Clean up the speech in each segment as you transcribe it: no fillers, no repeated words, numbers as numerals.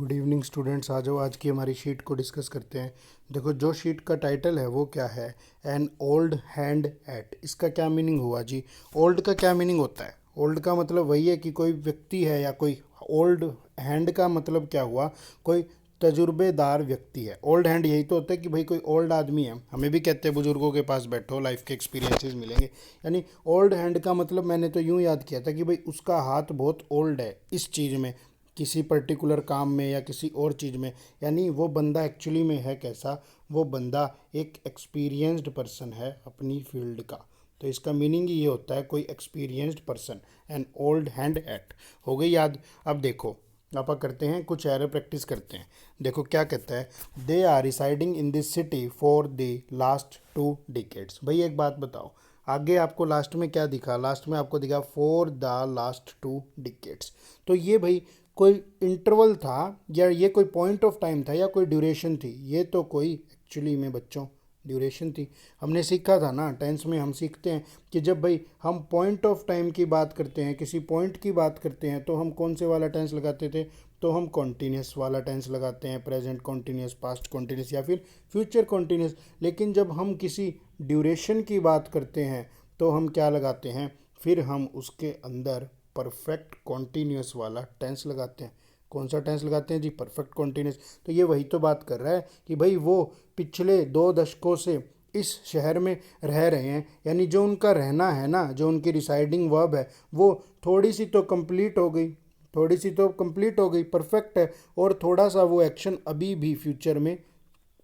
Good evening students, आ जाओ आज की हमारी शीट को डिस्कस करते हैं। देखो, जो शीट का टाइटल है वो क्या है, एन ओल्ड हैंड एट। इसका क्या मीनिंग हुआ जी? ओल्ड का क्या मीनिंग होता है? ओल्ड का मतलब वही है कि कोई व्यक्ति है या कोई ओल्ड हैंड का मतलब क्या हुआ, कोई तजुर्बेदार व्यक्ति है। ओल्ड हैंड यही तो होता है कि भाई कोई ओल्ड आदमी है। हमें भी कहते हैं बुजुर्गों के पास बैठो, लाइफ के एक्सपीरियंसेस मिलेंगे। यानी ओल्ड हैंड का मतलब मैंने तो यूं याद किया था कि भाई उसका हाथ बहुत ओल्ड है इस चीज़ में, किसी पर्टिकुलर काम में या किसी और चीज़ में। यानी वो बंदा एक्चुअली में है कैसा, वो बंदा एक एक्सपीरियंस्ड पर्सन है अपनी फील्ड का। तो इसका मीनिंग ये होता है कोई experienced person, an old hand eight. हो गई याद? अब देखो, आप करते हैं कुछ एरर प्रैक्टिस करते हैं। देखो क्या कहता है, they are residing in this city for the last 2 decades. भाई एक बात बताओ, आगे आपको लास्ट में क्या दिखा? लास्ट में आपको दिखा फॉर द लास्ट 2 डिकेड्स। तो ये भाई कोई इंटरवल था या ये कोई पॉइंट ऑफ टाइम था या कोई ड्यूरेशन थी? ये तो कोई एक्चुअली में बच्चों ड्यूरेशन थी। हमने सीखा था ना, टेंस में हम सीखते हैं कि जब भाई हम पॉइंट ऑफ टाइम की बात करते हैं, किसी पॉइंट की बात करते हैं, तो हम कौन से वाला टेंस लगाते थे? तो हम कॉन्टीन्यूस वाला टेंस लगाते हैं, प्रेजेंट कॉन्टीन्यूस, पास्ट कॉन्टीन्यूस या फिर फ्यूचर कॉन्टीन्यूस। लेकिन जब हम किसी ड्यूरेशन की बात करते हैं तो हम क्या लगाते हैं? फिर हम उसके अंदर परफेक्ट कॉन्टीन्यूस वाला टेंस लगाते हैं। कौन सा टेंस लगाते हैं जी? Perfect continuous. तो ये वही तो बात कर रहा है कि भाई वो पिछले 2 दशकों से इस शहर में रह रहे हैं। यानी जो उनका रहना है ना, जो उनकी रिसाइडिंग वर्ब है, वो थोड़ी सी तो कंप्लीट हो गई, थोड़ी सी तो कंप्लीट हो गई, परफेक्ट है। और थोड़ा सा वो एक्शन अभी भी फ्यूचर में,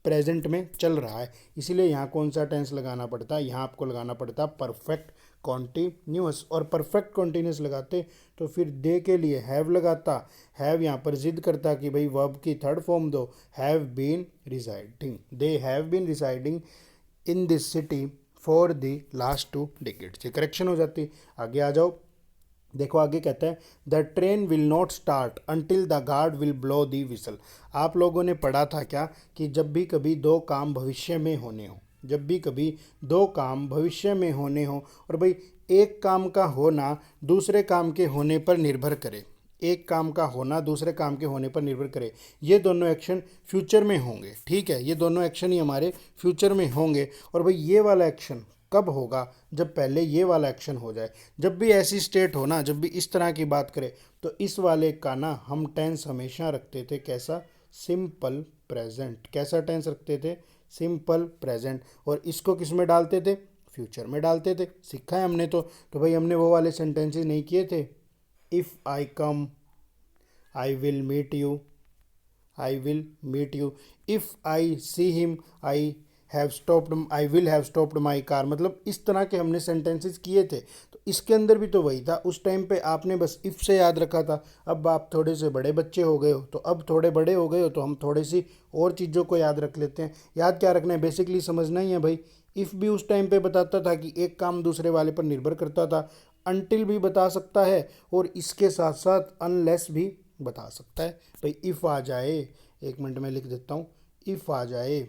प्रेजेंट में चल रहा है। इसीलिए यहाँ कौन सा टेंस लगाना पड़ता है? यहाँ आपको लगाना पड़ता है परफेक्ट कॉन्टीन्यूअस। और परफेक्ट कॉन्टीन्यूअस लगाते तो फिर दे के लिए हैव लगाता। हैव यहाँ पर जिद करता कि भाई वर्ब की थर्ड फॉर्म दो, have been residing. They have been residing in this city for the last 2 decades. ये करेक्शन हो जाती। आगे आ जाओ, देखो आगे कहता है the train will not start until the guard will blow the whistle. आप लोगों ने पढ़ा था क्या कि जब भी कभी 2 काम भविष्य में होने हो, जब भी कभी 2 काम भविष्य में होने हो, और भाई एक काम का होना दूसरे काम के होने पर निर्भर करे, एक काम का होना दूसरे काम के होने पर निर्भर करे, ये दोनों एक्शन फ्यूचर में होंगे। ठीक है, ये दोनों एक्शन ही हमारे फ्यूचर में होंगे। और भाई ये वाला एक्शन कब होगा? जब पहले ये वाला एक्शन हो जाए। जब भी ऐसी स्टेट हो ना, जब भी इस तरह की बात करें, तो इस वाले का ना हम टेंस हमेशा रखते थे कैसा? Simple present. कैसा टेंस रखते थे? Simple present. और इसको किस में डालते थे? फ्यूचर में डालते थे। सीखा है हमने तो भाई हमने वो वाले सेंटेंसेस नहीं किए थे, if I come I will meet you, I will meet you, if I see him I have stopped, I will have stopped my car. मतलब इस तरह के हमने सेंटेंसेस किए थे। तो इसके अंदर भी तो वही था। उस टाइम पे आपने बस इफ़ से याद रखा था। अब आप थोड़े से बड़े बच्चे हो गए हो, तो अब थोड़े बड़े हो गए हो तो हम थोड़ी सी और चीज़ों को याद रख लेते हैं। याद क्या रखना है? बेसिकली समझना ही है भाई। इफ़ भी उस टाइम पे बताता था कि एक काम दूसरे वाले पर निर्भर करता था, अनटिल भी बता सकता है, और इसके साथ साथ अनलेस भी बता सकता है। भाई इफ़ आ जाए, 1 मिनट में लिख देता हूँ, इफ़ आ जाए,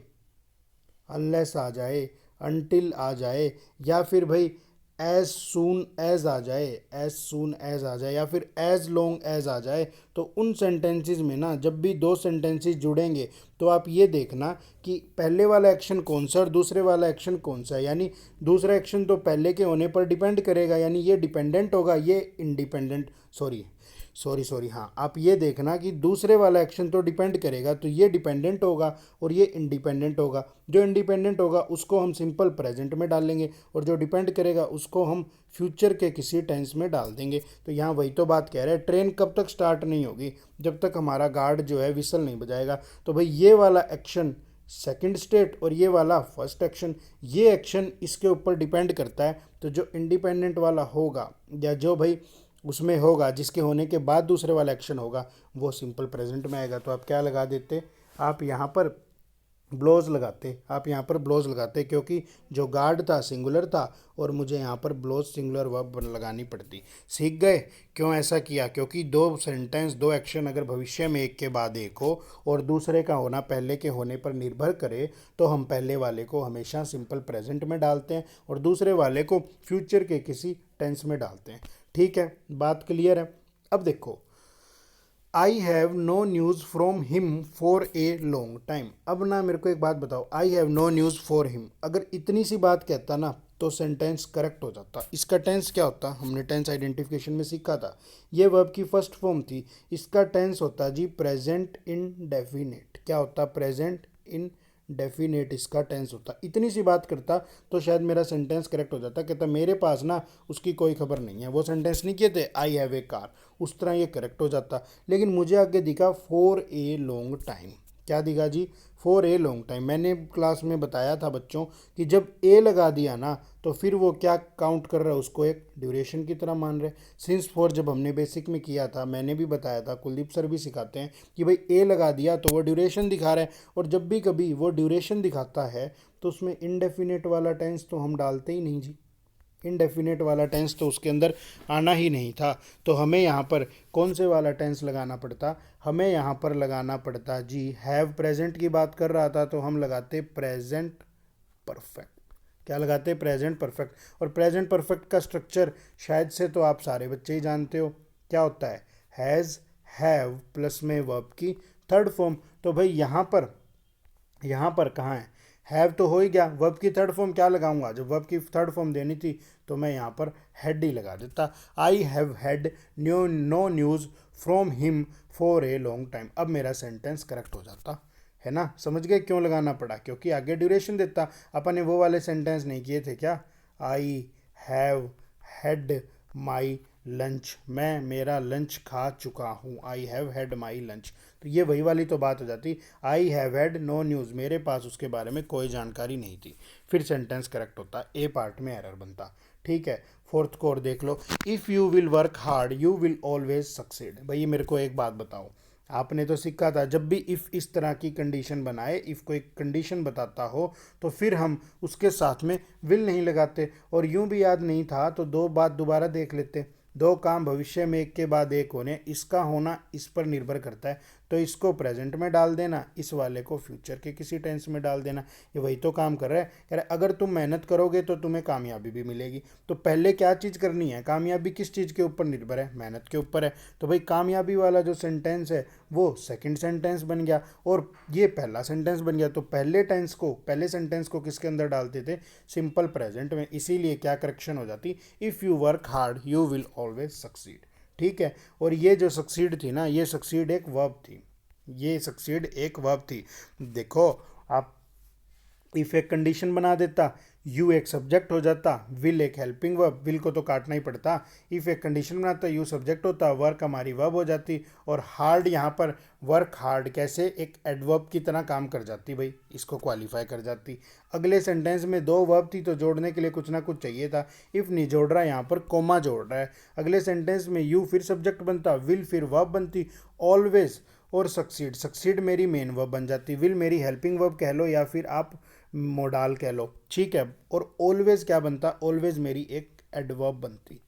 अनलेस आ जाए, अनटिल आ जाए, या फिर भाई एज सून एज आ जाए, एज सून एज आ जाए, या फिर एज लॉन्ग एज आ जाए। तो उन सेंटेंसेस में ना जब भी 2 सेंटेंसेस जुड़ेंगे तो आप ये देखना कि पहले वाला एक्शन कौन सा और दूसरे वाला एक्शन कौन सा है। यानी दूसरा एक्शन तो पहले के होने पर डिपेंड करेगा, यानी ये डिपेंडेंट होगा, ये इंडिपेंडेंट, सॉरी हाँ, आप ये देखना कि दूसरे वाला एक्शन तो डिपेंड करेगा, तो ये डिपेंडेंट होगा और ये इंडिपेंडेंट होगा। जो इंडिपेंडेंट होगा उसको हम सिंपल प्रेजेंट में डालेंगे, और जो डिपेंड करेगा उसको हम फ्यूचर के किसी टेंस में डाल देंगे। तो यहाँ वही तो बात कह रहे हैं, ट्रेन कब तक स्टार्ट नहीं होगी? जब तक हमारा गार्ड जो है विसल नहीं बजाएगा। तो भाई ये वाला एक्शन सेकंड स्टेट और ये वाला फर्स्ट एक्शन, ये एक्शन इसके ऊपर डिपेंड करता है। तो जो इंडिपेंडेंट वाला होगा या जो भाई उसमें होगा, जिसके होने के बाद दूसरे वाला एक्शन होगा, वो सिंपल प्रेजेंट में आएगा। तो आप क्या लगा देते? आप यहाँ पर ब्लोज लगाते, आप यहाँ पर ब्लोज लगाते, क्योंकि जो गार्ड था सिंगुलर था और मुझे यहाँ पर ब्लोज सिंगुलर वर्ब लगानी पड़ती। सीख गए क्यों ऐसा किया? क्योंकि 2 सेंटेंस, 2 एक्शन अगर भविष्य में एक के बाद एक हो और दूसरे का होना पहले के होने पर निर्भर करे, तो हम पहले वाले को हमेशा सिंपल प्रेजेंट में डालते हैं और दूसरे वाले को फ्यूचर के किसी टेंस में डालते हैं। ठीक है, बात क्लियर है? अब देखो, I have no news from him for a long time. अब ना मेरे को एक बात बताओ, I have no news for him, अगर इतनी सी बात कहता ना तो सेंटेंस करेक्ट हो जाता। इसका टेंस क्या होता, हमने टेंस आइडेंटिफिकेशन में सीखा था, ये वर्ब की फर्स्ट फॉर्म थी। इसका टेंस होता जी प्रेजेंट इंडेफिनिट। क्या होता, प्रेजेंट इन डेफिनेट इसका टेंस होता। इतनी सी बात करता तो शायद मेरा सेंटेंस करेक्ट हो जाता। कहता मेरे पास ना उसकी कोई खबर नहीं है, वो सेंटेंस नहीं कहते आई हैव ए कार, उस तरह ये करेक्ट हो जाता। लेकिन मुझे आगे दिखा फॉर ए लॉन्ग टाइम। क्या दिखा जी, फॉर ए लॉन्ग टाइम। मैंने क्लास में बताया था बच्चों कि जब ए लगा दिया ना तो फिर वो क्या काउंट कर रहा है, उसको एक ड्यूरेशन की तरह मान रहे। सिंस फॉर जब हमने बेसिक में किया था, मैंने भी बताया था, कुलदीप सर भी सिखाते हैं कि भाई ए लगा दिया तो वो ड्यूरेशन दिखा रहा है। और जब भी कभी वो ड्यूरेशन दिखाता है तो उसमें इनडेफिनेट वाला टेंस तो हम डालते ही नहीं जी। इनडेफिनेट वाला टेंस तो उसके अंदर आना ही नहीं था। तो हमें यहाँ पर कौन से वाला टेंस लगाना पड़ता, हमें यहाँ पर लगाना पड़ता जी हैव। प्रेजेंट की बात कर रहा था तो हम लगाते प्रेजेंट परफेक्ट। क्या लगाते, प्रेजेंट परफेक्ट। और प्रेजेंट परफेक्ट का स्ट्रक्चर शायद से तो आप सारे बच्चे ही जानते हो, क्या होता है, हैज़ हैव प्लस में वर्ब की थर्ड फॉर्म। तो भाई यहाँ पर कहाँ है, हैव तो हो ही गया, वर्ब की थर्ड फॉर्म क्या लगाऊंगा, जब वर्ब की थर्ड फॉर्म देनी थी तो मैं यहाँ पर हैड ही लगा देता। I have had no news from him for a long time. अब मेरा सेंटेंस करेक्ट हो जाता है ना। समझ गए क्यों लगाना पड़ा, क्योंकि आगे ड्यूरेशन देता। अपन ने वो वाले सेंटेंस नहीं किए थे क्या, I have had my lunch, मैं मेरा लंच खा चुका हूँ, I have had my lunch. तो ये वही वाली तो बात हो जाती, I have had no news, मेरे पास उसके बारे में कोई जानकारी नहीं थी, फिर सेंटेंस करेक्ट होता, ए पार्ट में एरर बनता। ठीक है, फोर्थ को और देख लो, if you will work hard you will always succeed. भाई मेरे को एक बात बताओ, आपने तो सीखा था जब भी इफ़ इस तरह की कंडीशन बनाए, इफ़ कोई कंडीशन बताता हो तो फिर हम उसके साथ में विल नहीं लगाते। और यूं भी याद नहीं था तो दो बात दोबारा देख लेते, दो काम भविष्य में एक के बाद एक होने, इसका होना इस पर निर्भर करता है। तो इसको प्रेजेंट में डाल देना, इस वाले को फ्यूचर के किसी टेंस में डाल देना। ये वही तो काम कर रहा है, कह रहा है अगर तुम मेहनत करोगे तो तुम्हें कामयाबी भी मिलेगी। तो पहले क्या चीज़ करनी है, कामयाबी किस चीज़ के ऊपर निर्भर है, मेहनत के ऊपर है। तो भाई कामयाबी वाला जो सेंटेंस है वो सेकंड सेंटेंस बन गया और ये पहला सेंटेंस बन गया। तो पहले सेंटेंस को किसके अंदर डालते थे, सिंपल प्रेजेंट में। इसीलिए क्या करेक्शन हो जाती, if you work hard you will always succeed. ठीक है, और ये जो सक्सीड थी ना, ये सक्सीड एक वर्ब थी, ये सक्सीड एक वर्ब थी। देखो आप इफ एक कंडीशन बना देता, यू एक सब्जेक्ट हो जाता, विल एक हेल्पिंग वर्ब, विल को तो काटना ही पड़ता। इफ एक कंडीशन बनाता, यू सब्जेक्ट होता, वर्क हमारी वर्ब हो जाती, और हार्ड यहाँ पर वर्क हार्ड कैसे एक एडवर्ब की तरह काम कर जाती, भाई इसको क्वालिफाई कर जाती। अगले सेंटेंस में दो वर्ब थी तो जोड़ने के लिए कुछ ना कुछ चाहिए था, इफ नहीं जोड़ रहा, यहाँ पर कोमा जोड़ रहा है। अगले सेंटेंस में यू फिर सब्जेक्ट बनता, विल फिर वर्ब बनती, ऑलवेज और सक्सीड मेरी मेन वर्ब बन जाती, विल मेरी हेल्पिंग वर्ब कह लो या फिर आप मोडाल कह लो। ठीक है, और ऑलवेज क्या बनता, ऑलवेज मेरी एक एडवर्ब बनती,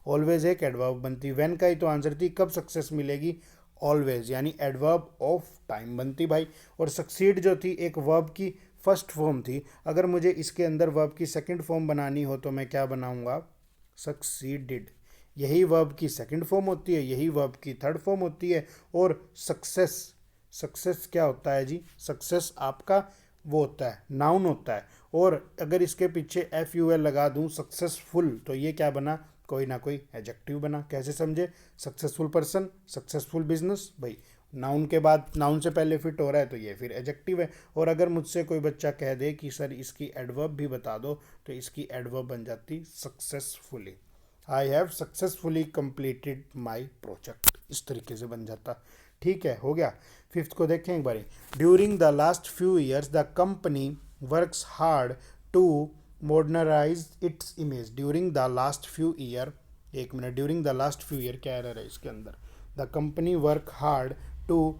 ऑलवेज एक एडवर्ब बनती। व्हेन का ही तो आंसर थी, कब सक्सेस मिलेगी, ऑलवेज, यानी एडवर्ब ऑफ टाइम बनती भाई। और सक्सीड जो थी एक वर्ब की फर्स्ट फॉर्म थी, अगर मुझे इसके अंदर वर्ब की सेकंड फॉर्म बनानी हो तो मैं क्या बनाऊंगा, सक्सीडिड। यही वर्ब की सेकंड फॉर्म होती है, यही वर्ब की थर्ड फॉर्म होती है। और सक्सेस क्या होता है जी, सक्सेस आपका वो होता है, नाउन होता है। और अगर इसके पीछे एफ यू एल लगा दूं, सक्सेसफुल, तो ये क्या बना, कोई ना कोई एडजेक्टिव बना। कैसे समझे, सक्सेसफुल पर्सन, सक्सेसफुल बिजनेस, भाई नाउन के बाद, नाउन से पहले फिट हो रहा है तो ये फिर एडजेक्टिव है। और अगर मुझसे कोई बच्चा कह दे कि सर इसकी एडवर्ब भी बता दो, तो इसकी एडवर्ब बन जाती successfully, I have successfully completed my project, इस तरीके से बन जाता। ठीक है, हो गया। फिफ्थ को देखें एक बारी, during the last few years the company works hard to modernise its image. During the last few year, एक minute, during the last few year क्या एरर है इसके अंदर, the company work hard to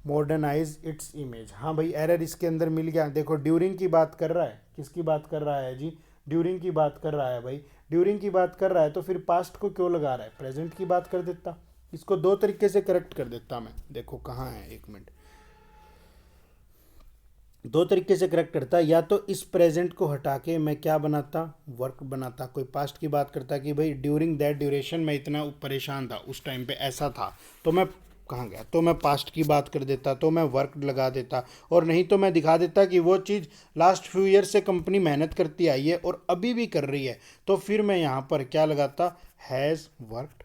modernise its image. हाँ भाई error इसके अंदर मिल गया। देखो ड्यूरिंग की बात कर रहा है, किसकी बात कर रहा है जी, ड्यूरिंग की बात कर रहा है भाई। ड्यूरिंग की बात कर रहा है तो फिर पास्ट को क्यों लगा रहा है, प्रेजेंट की बात कर देता। इसको दो तरीके से करेक्ट कर देता मैं, देखो कहाँ है, एक मिनट, दो तरीके से करेक्ट करता। या तो इस प्रेजेंट को हटा के मैं क्या बनाता, वर्क बनाता। कोई पास्ट की बात करता कि भाई ड्यूरिंग दैट ड्यूरेशन मैं इतना परेशान था, उस टाइम पे ऐसा था, तो मैं कहाँ गया, तो मैं पास्ट की बात कर देता, तो मैं वर्क लगा देता, और नहीं तो मैं दिखा देता कि वो चीज़ लास्ट फ्यू ईयर से कंपनी मेहनत करती आई है और अभी भी कर रही है, तो फिर मैं यहाँ पर क्या लगाता, हैज़ वर्कड।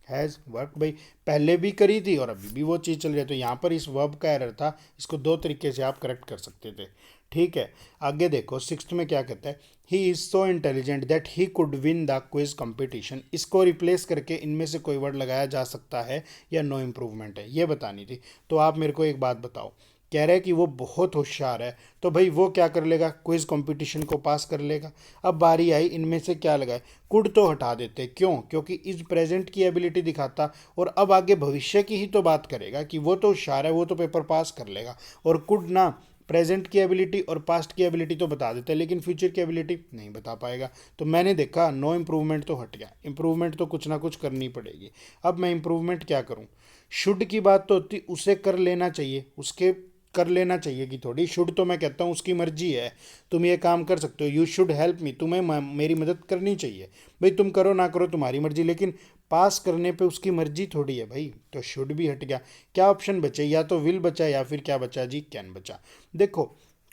हैज़ वर्क भाई, पहले भी करी थी और अभी भी वो चीज़ चल रही है, तो यहाँ पर इस वर्ब का एरर था, इसको दो तरीके से आप करेक्ट कर सकते थे। ठीक है, आगे देखो सिक्स्थ में क्या कहता है, he is so intelligent that he could win the quiz competition. इसको रिप्लेस करके इनमें से कोई वर्ड लगाया जा सकता है या नो इम्प्रूवमेंट है, ये बतानी थी। तो आप मेरे को एक बात बताओ, कह रहे हैं कि वो बहुत होशियार है, तो भाई वो क्या कर लेगा, क्विज कंपटीशन को पास कर लेगा। अब बारी आई इनमें से क्या लगाए, कुड तो हटा देते, क्यों, क्योंकि इस प्रेजेंट की एबिलिटी दिखाता, और अब आगे भविष्य की ही तो बात करेगा कि वो तो होशियार है, वो तो पेपर पास कर लेगा। और कुड ना प्रेजेंट की एबिलिटी और पास्ट की एबिलिटी तो बता देते हैं, लेकिन फ्यूचर की एबिलिटी नहीं बता पाएगा। तो मैंने देखा नो इम्प्रूवमेंट तो हट गया, इम्प्रूवमेंट तो कुछ ना कुछ करनी पड़ेगी। अब मैं इम्प्रूवमेंट क्या करूं, शुड की बात तो होती, उसे कर लेना चाहिए, उसके कर लेना चाहिए कि थोड़ी, शुड तो मैं कहता हूँ उसकी मर्जी है, तुम ये काम कर सकते हो, यू शुड हेल्प मी, तुम्हें मेरी मदद करनी चाहिए, भाई तुम करो ना करो तुम्हारी मर्जी, लेकिन पास करने पे उसकी मर्जी थोड़ी है भाई। तो शुड भी हट गया, क्या ऑप्शन बचे, या तो विल बचा या फिर क्या बचा जी, कैन बचा। देखो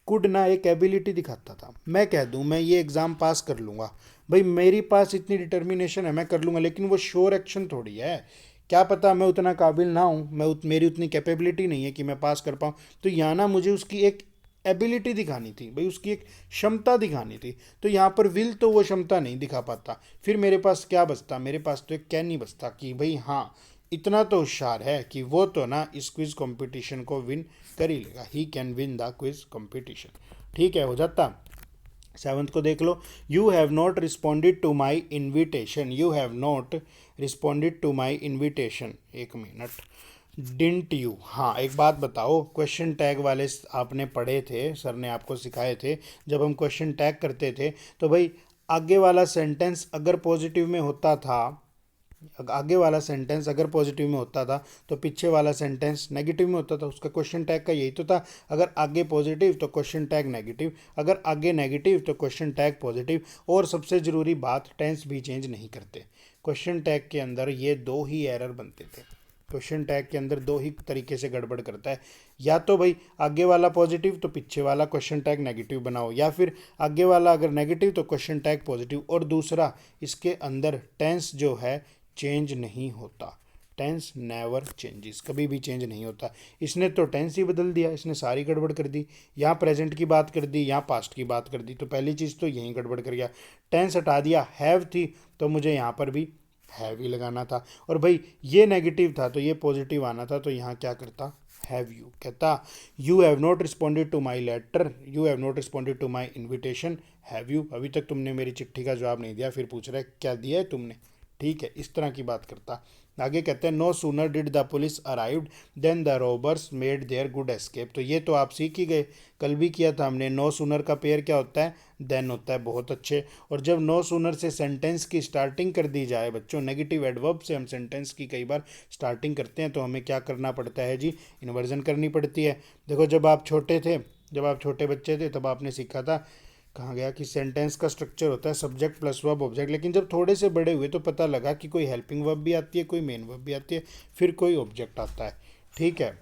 कुड ना एक एबिलिटी दिखाता था, मैं कह दूं मैं ये एग्ज़ाम पास कर लूँगा, भाई मेरे पास इतनी डिटर्मिनेशन है मैं कर लूँगा, लेकिन वो श्योर एक्शन थोड़ी है, क्या पता मैं उतना काबिल ना हूँ, मेरी उतनी कैपेबिलिटी नहीं है कि मैं पास कर पाऊँ। तो यहाँ ना मुझे उसकी एक एबिलिटी दिखानी थी भाई, उसकी एक क्षमता दिखानी थी, तो यहाँ पर विल तो वो क्षमता नहीं दिखा पाता, फिर मेरे पास क्या बचता, मेरे पास तो एक कैन नहीं बचता कि भाई हाँ इतना तो होशियार है कि वो तो ना इस क्विज कंपटीशन को विन कर ही लेगा, he can win the quiz competition. ठीक है, हो जाता। सेवन्थ को देख लो, you have not responded to my invitation, you have not responded to my invitation, एक मिनट, डिंट यू। हाँ एक बात बताओ, क्वेश्चन टैग वाले आपने पढ़े थे, सर ने आपको सिखाए थे, जब हम क्वेश्चन टैग करते थे तो भाई आगे वाला सेंटेंस अगर पॉजिटिव में होता था, आगे वाला सेंटेंस अगर पॉजिटिव में होता था तो पीछे वाला सेंटेंस नेगेटिव में होता था, उसका क्वेश्चन टैग का यही तो था, अगर आगे पॉजिटिव तो क्वेश्चन टैग नेगेटिव, अगर आगे नेगेटिव तो क्वेश्चन टैग पॉजिटिव। और सबसे ज़रूरी बात, टेंस भी चेंज नहीं करते, क्वेश्चन टैग के अंदर ये दो ही एरर बनते थे, क्वेश्चन टैग के अंदर दो ही तरीके से गड़बड़ करता है, या तो भाई आगे वाला पॉजिटिव तो पीछे वाला क्वेश्चन टैग नेगेटिव बनाओ, या फिर आगे वाला अगर नेगेटिव तो क्वेश्चन टैग पॉजिटिव। और दूसरा, इसके अंदर टेंस जो है चेंज नहीं होता, टेंस नेवर चेंजेस, कभी भी चेंज नहीं होता। इसने तो टेंस ही बदल दिया, इसने सारी गड़बड़ कर दी, यहाँ प्रेजेंट की बात कर दी, यहाँ पास्ट की बात कर दी, तो पहली चीज़ तो यहीं गड़बड़ कर गया। टेंस हटा दिया, हैव थी तो मुझे यहाँ पर भी हैव ही लगाना था, और भाई ये नेगेटिव था तो ये पॉजिटिव आना था, तो यहाँ क्या करता, हैव यू कहता, you have not responded to my letter, you have not responded to my invitation, have you, अभी तक तुमने मेरी चिट्ठी का जवाब नहीं दिया, फिर पूछ रहा है क्या दिया है तुमने। ठीक है, इस तरह की बात करता। आगे कहते हैं, no sooner did the police arrived then the robbers made their good escape. तो ये तो आप सीख ही गए, कल भी किया था हमने। नो सूनर का पेयर क्या होता है, देन होता है, बहुत अच्छे। और जब नो सूनर से सेंटेंस की स्टार्टिंग कर दी जाए बच्चों, नेगेटिव एडवर्ब से हम सेंटेंस की कई बार स्टार्टिंग करते हैं, तो हमें क्या करना पड़ता है जी, इन्वर्जन करनी पड़ती है। देखो जब आप छोटे थे, जब आप छोटे बच्चे थे तब आपने सीखा था, कहाँ गया, कि सेंटेंस का स्ट्रक्चर होता है सब्जेक्ट प्लस वर्ब ऑब्जेक्ट, लेकिन जब थोड़े से बड़े हुए तो पता लगा कि कोई हेल्पिंग वर्ब भी आती है, कोई मेन वर्ब भी आती है, फिर कोई ऑब्जेक्ट आता है। ठीक है,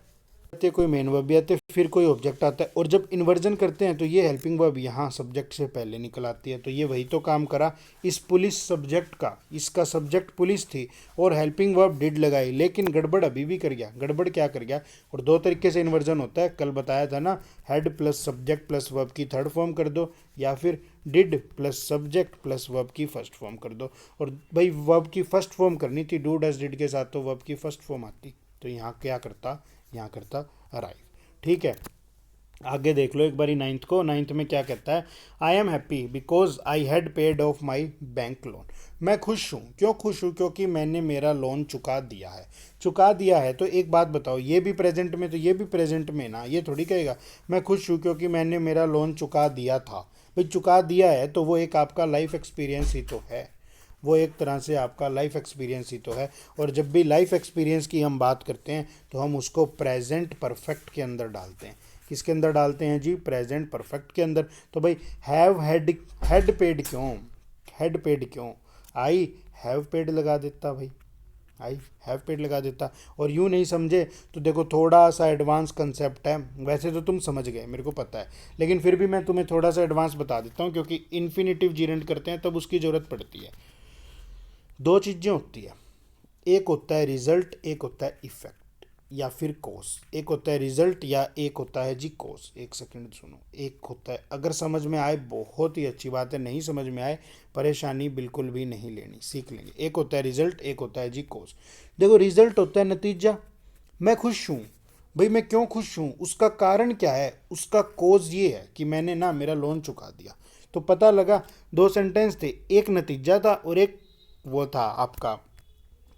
आती है कोई मेन वर्ब भी आती है, फिर कोई ऑब्जेक्ट आता है। और जब इन्वर्जन करते हैं तो ये हेल्पिंग वर्ब यहाँ सब्जेक्ट से पहले निकल आती है, तो ये वही तो काम करा इस पुलिस सब्जेक्ट का, इसका सब्जेक्ट पुलिस थी और हेल्पिंग वर्ब डिड लगाई, लेकिन गड़बड़ अभी भी कर गया। गड़बड़ क्या कर गया, और दो तरीके से इन्वर्जन होता है, कल बताया था ना, head plus subject plus verb की थर्ड फॉर्म कर दो, या फिर did plus subject plus verb की फर्स्ट फॉर्म कर दो। और भाई वर्ब की फर्स्ट फॉर्म करनी थी, डू डज डिड के साथ, तो वर्ब की फर्स्ट फॉर्म आती, तो यहाँ क्या करता, यहाँ करता अराइव। ठीक है, आगे देख लो एक बारी नाइन्थ को। नाइन्थ में क्या कहता है, I am happy because I had paid of my bank loan. मैं खुश हूँ, क्यों खुश हूँ, क्योंकि मैंने मेरा लोन चुका दिया है। चुका दिया है, तो एक बात बताओ, ये भी प्रेजेंट में, तो ये भी प्रेजेंट में ना, ये थोड़ी कहेगा मैं खुश हूँ क्योंकि मैंने मेरा लोन चुका दिया था। भाई चुका दिया है तो वो एक आपका लाइफ एक्सपीरियंस ही तो है, वो एक तरह से आपका लाइफ एक्सपीरियंस ही तो है। और जब भी लाइफ एक्सपीरियंस की हम बात करते हैं तो हम उसको प्रेजेंट परफेक्ट के अंदर डालते हैं। किसके अंदर डालते हैं जी, प्रेजेंट परफेक्ट के अंदर। तो भाई हैव हेड पेड क्यों, हेड पेड क्यों, आई हैव पेड लगा देता भाई, आई हैव पेड लगा देता। और यूँ नहीं समझे तो देखो थोड़ा सा एडवांस कंसेप्ट है, वैसे तो तुम समझ गए मेरे को पता है, लेकिन फिर भी मैं तुम्हें थोड़ा सा एडवांस बता देता हूँ, क्योंकि इन्फिनिटिव जीरेंट करते हैं तब उसकी ज़रूरत पड़ती है। दो चीज़ें होती है, एक होता है रिजल्ट, एक होता है इफेक्ट या फिर कोस। एक होता है रिजल्ट या एक होता है जी कोस। एक सेकंड सुनो, एक होता है, अगर समझ में आए बहुत ही अच्छी बात है, नहीं समझ में आए परेशानी बिल्कुल भी नहीं लेनी, सीख लेंगे। एक होता है रिजल्ट, एक होता है जी कोस। देखो रिजल्ट होता है नतीजा, मैं खुश हूँ, भाई मैं क्यों खुश हूँ, उसका कारण क्या है, उसका कोज ये है कि मैंने ना मेरा लोन चुका दिया। तो पता लगा दो सेंटेंस थे, एक नतीजा था और एक वो था आपका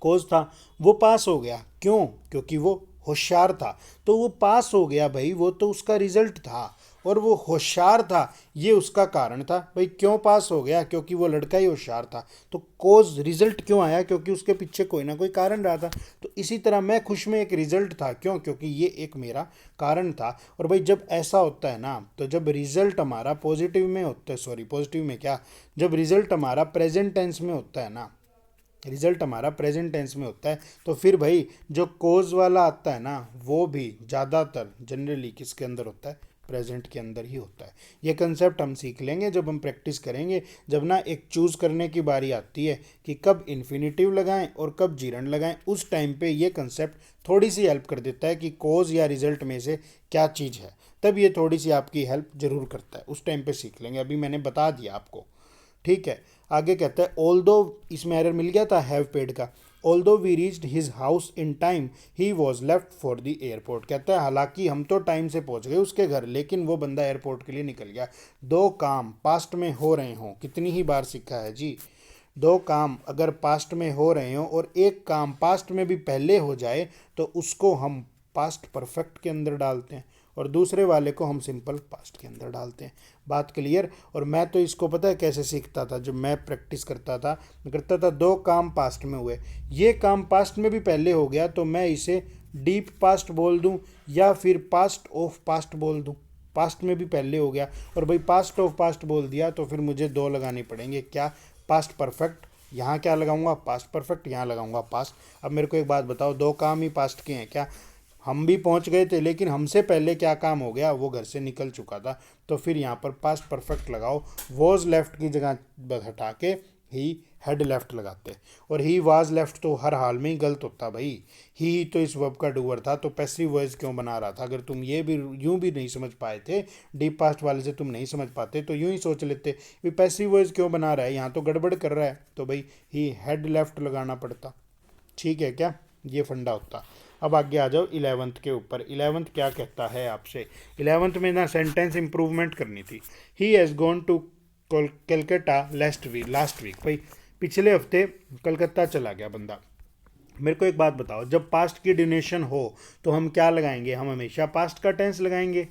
कोच था। वो पास हो गया, क्यों, क्योंकि वो होशियार था। तो वो पास हो गया भाई, वो तो उसका रिजल्ट था, और वो होशियार था ये उसका कारण था। भाई क्यों पास हो गया, क्योंकि वो लड़का ही होशियार था। तो कोज रिजल्ट क्यों आया, क्योंकि उसके पीछे कोई ना कोई कारण रहा था। तो इसी तरह मैं खुश में एक रिजल्ट था, क्यों, क्योंकि ये एक मेरा कारण था। और भाई जब ऐसा होता है ना, तो जब रिजल्ट हमारा पॉजिटिव में होता है, सॉरी पॉजिटिव में क्या, जब रिजल्ट हमारा प्रेजेंट टेंस में होता है ना, रिजल्ट हमारा प्रेजेंट टेंस में होता है, तो फिर भाई जो कोज वाला आता है ना, वो भी ज़्यादातर जनरली किसके अंदर होता है, प्रेजेंट के अंदर ही होता है। ये कंसेप्ट हम सीख लेंगे जब हम प्रैक्टिस करेंगे, जब ना एक चूज़ करने की बारी आती है कि कब इन्फिनिटिव लगाएं और कब जीरंड लगाएं, उस टाइम पे ये कंसेप्ट थोड़ी सी हेल्प कर देता है कि कोज या रिजल्ट में से क्या चीज़ है, तब ये थोड़ी सी आपकी हेल्प जरूर करता है। उस टाइम पे सीख लेंगे, अभी मैंने बता दिया आपको, ठीक है। आगे कहता है ऑल दो, इसमें एरर मिल गया था हैव पेड का। Although we reached his house in time he was left for the airport. कहता है हालांकि हम तो टाइम से पहुंच गए उसके घर, लेकिन वो बंदा एयरपोर्ट के लिए निकल गया। दो काम पास्ट में हो रहे हों, कितनी ही बार सीखा है जी, दो काम अगर पास्ट में हो रहे हों और एक काम पास्ट में भी पहले हो जाए तो उसको हम पास्ट परफेक्ट के अंदर डालते हैं, और दूसरे वाले को हम सिंपल पास्ट के अंदर डालते हैं। बात क्लियर। और मैं तो इसको पता है कैसे सीखता था, जब मैं प्रैक्टिस करता था, मैं करता था दो काम पास्ट में हुए, ये काम पास्ट में भी पहले हो गया तो मैं इसे डीप पास्ट बोल दूं या फिर पास्ट ऑफ पास्ट बोल दूं। पास्ट में भी पहले हो गया और भाई पास्ट ऑफ पास्ट बोल दिया तो फिर मुझे दो लगाने पड़ेंगे, क्या, पास्ट परफेक्ट, यहाँ क्या लगाऊंगा, पास्ट परफेक्ट, यहाँ लगाऊंगा पास्ट। अब मेरे को एक बात बताओ, दो काम ही पास्ट के हैं क्या, हम भी पहुंच गए थे लेकिन हमसे पहले क्या काम हो गया, वो घर से निकल चुका था। तो फिर यहाँ पर पास्ट परफेक्ट लगाओ, वॉज लेफ्ट की जगह हटा के ही हैड लेफ्ट लगाते, और ही वाज लेफ्ट तो हर हाल में ही गलत होता भाई, ही तो इस वर्ब का डूअर था, तो पैसिव वॉइस क्यों बना रहा था। अगर तुम ये भी यूं भी नहीं समझ पाए थे, डीप पास्ट वाले से तुम नहीं समझ पाते, तो यूं ही सोच लेते भी पैसिव वॉइस क्यों बना रहा है, यहाँ तो गड़बड़ कर रहा है, तो भाई ही हैड लेफ्ट लगाना पड़ता। ठीक है क्या, ये फंडा होता। अब आगे आ जाओ 11th के ऊपर। 11th क्या कहता है आपसे, 11th में ना सेंटेंस इंप्रूवमेंट करनी थी। He has gone to Calcutta last week, भाई पिछले हफ्ते कलकत्ता चला गया बंदा। मेरे को एक बात बताओ, जब पास्ट की ड्यूरेशन हो तो हम क्या लगाएंगे, हम हमेशा पास्ट का टेंस लगाएंगे।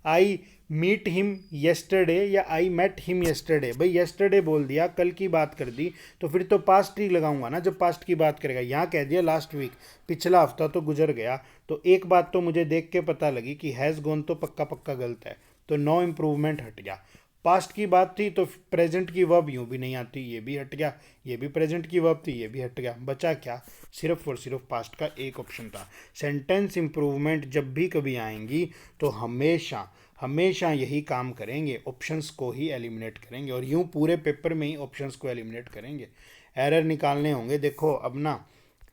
आई मीट हिम येस्टरडे या आई मेट हिम येस्टरडे, भाई येस्टरडे बोल दिया, कल की बात कर दी, तो फिर तो पास्ट ही लगाऊंगा ना जब पास्ट की बात करेगा। यहाँ कह दिया लास्ट वीक, पिछला हफ्ता तो गुजर गया। तो एक बात तो मुझे देख के पता लगी कि हैज़ गोन तो पक्का पक्का गलत है, तो नो इम्प्रूवमेंट हट गया। पास्ट की बात थी तो प्रेजेंट की वर्ब यूँ भी नहीं आती, ये भी हट गया। ये भी प्रेजेंट की वर्ब थी, ये भी हट गया। बचा क्या, सिर्फ और सिर्फ पास्ट का एक ऑप्शन था। सेंटेंस इंप्रूवमेंट जब भी कभी आएंगी तो हमेशा हमेशा यही काम करेंगे, ऑप्शंस को ही एलिमिनेट करेंगे, और यूँ पूरे पेपर में ही ऑप्शंस को एलिमिनेट करेंगे। एरर निकालने होंगे। देखो अब ना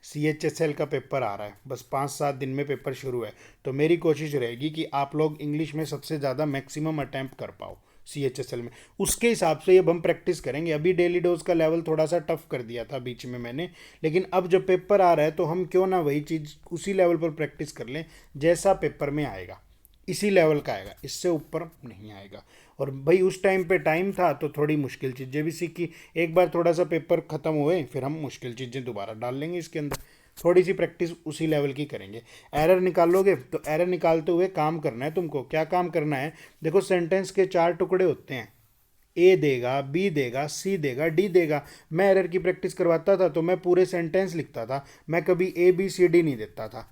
CHSL का पेपर आ रहा है, बस 5-7 दिन में पेपर शुरू है, तो मेरी कोशिश रहेगी कि आप लोग इंग्लिश में सबसे ज़्यादा मैक्सिमम अटैम्प्ट कर पाओ CHSL में। उसके हिसाब से अब हम प्रैक्टिस करेंगे। अभी डेली डोज का लेवल थोड़ा सा टफ कर दिया था बीच में मैंने, लेकिन अब जब पेपर आ रहा है तो हम क्यों ना वही चीज़ उसी लेवल पर प्रैक्टिस कर लें जैसा पेपर में आएगा, इसी लेवल का आएगा, इससे ऊपर नहीं आएगा। और भाई उस टाइम पे टाइम था तो थोड़ी मुश्किल चीज़ें भी सीखी, एक बार थोड़ा सा पेपर ख़त्म हुए फिर हम मुश्किल चीज़ें दोबारा डाल लेंगे इसके अंदर, थोड़ी सी प्रैक्टिस उसी लेवल की करेंगे। एरर निकालोगे तो एरर निकालते हुए काम करना है तुमको। क्या काम करना है, देखो सेंटेंस के 4 टुकड़े होते हैं, ए देगा, बी देगा, सी देगा, डी देगा। मैं एरर की प्रैक्टिस करवाता था तो मैं पूरे सेंटेंस लिखता था, मैं कभी ABCD नहीं देता था।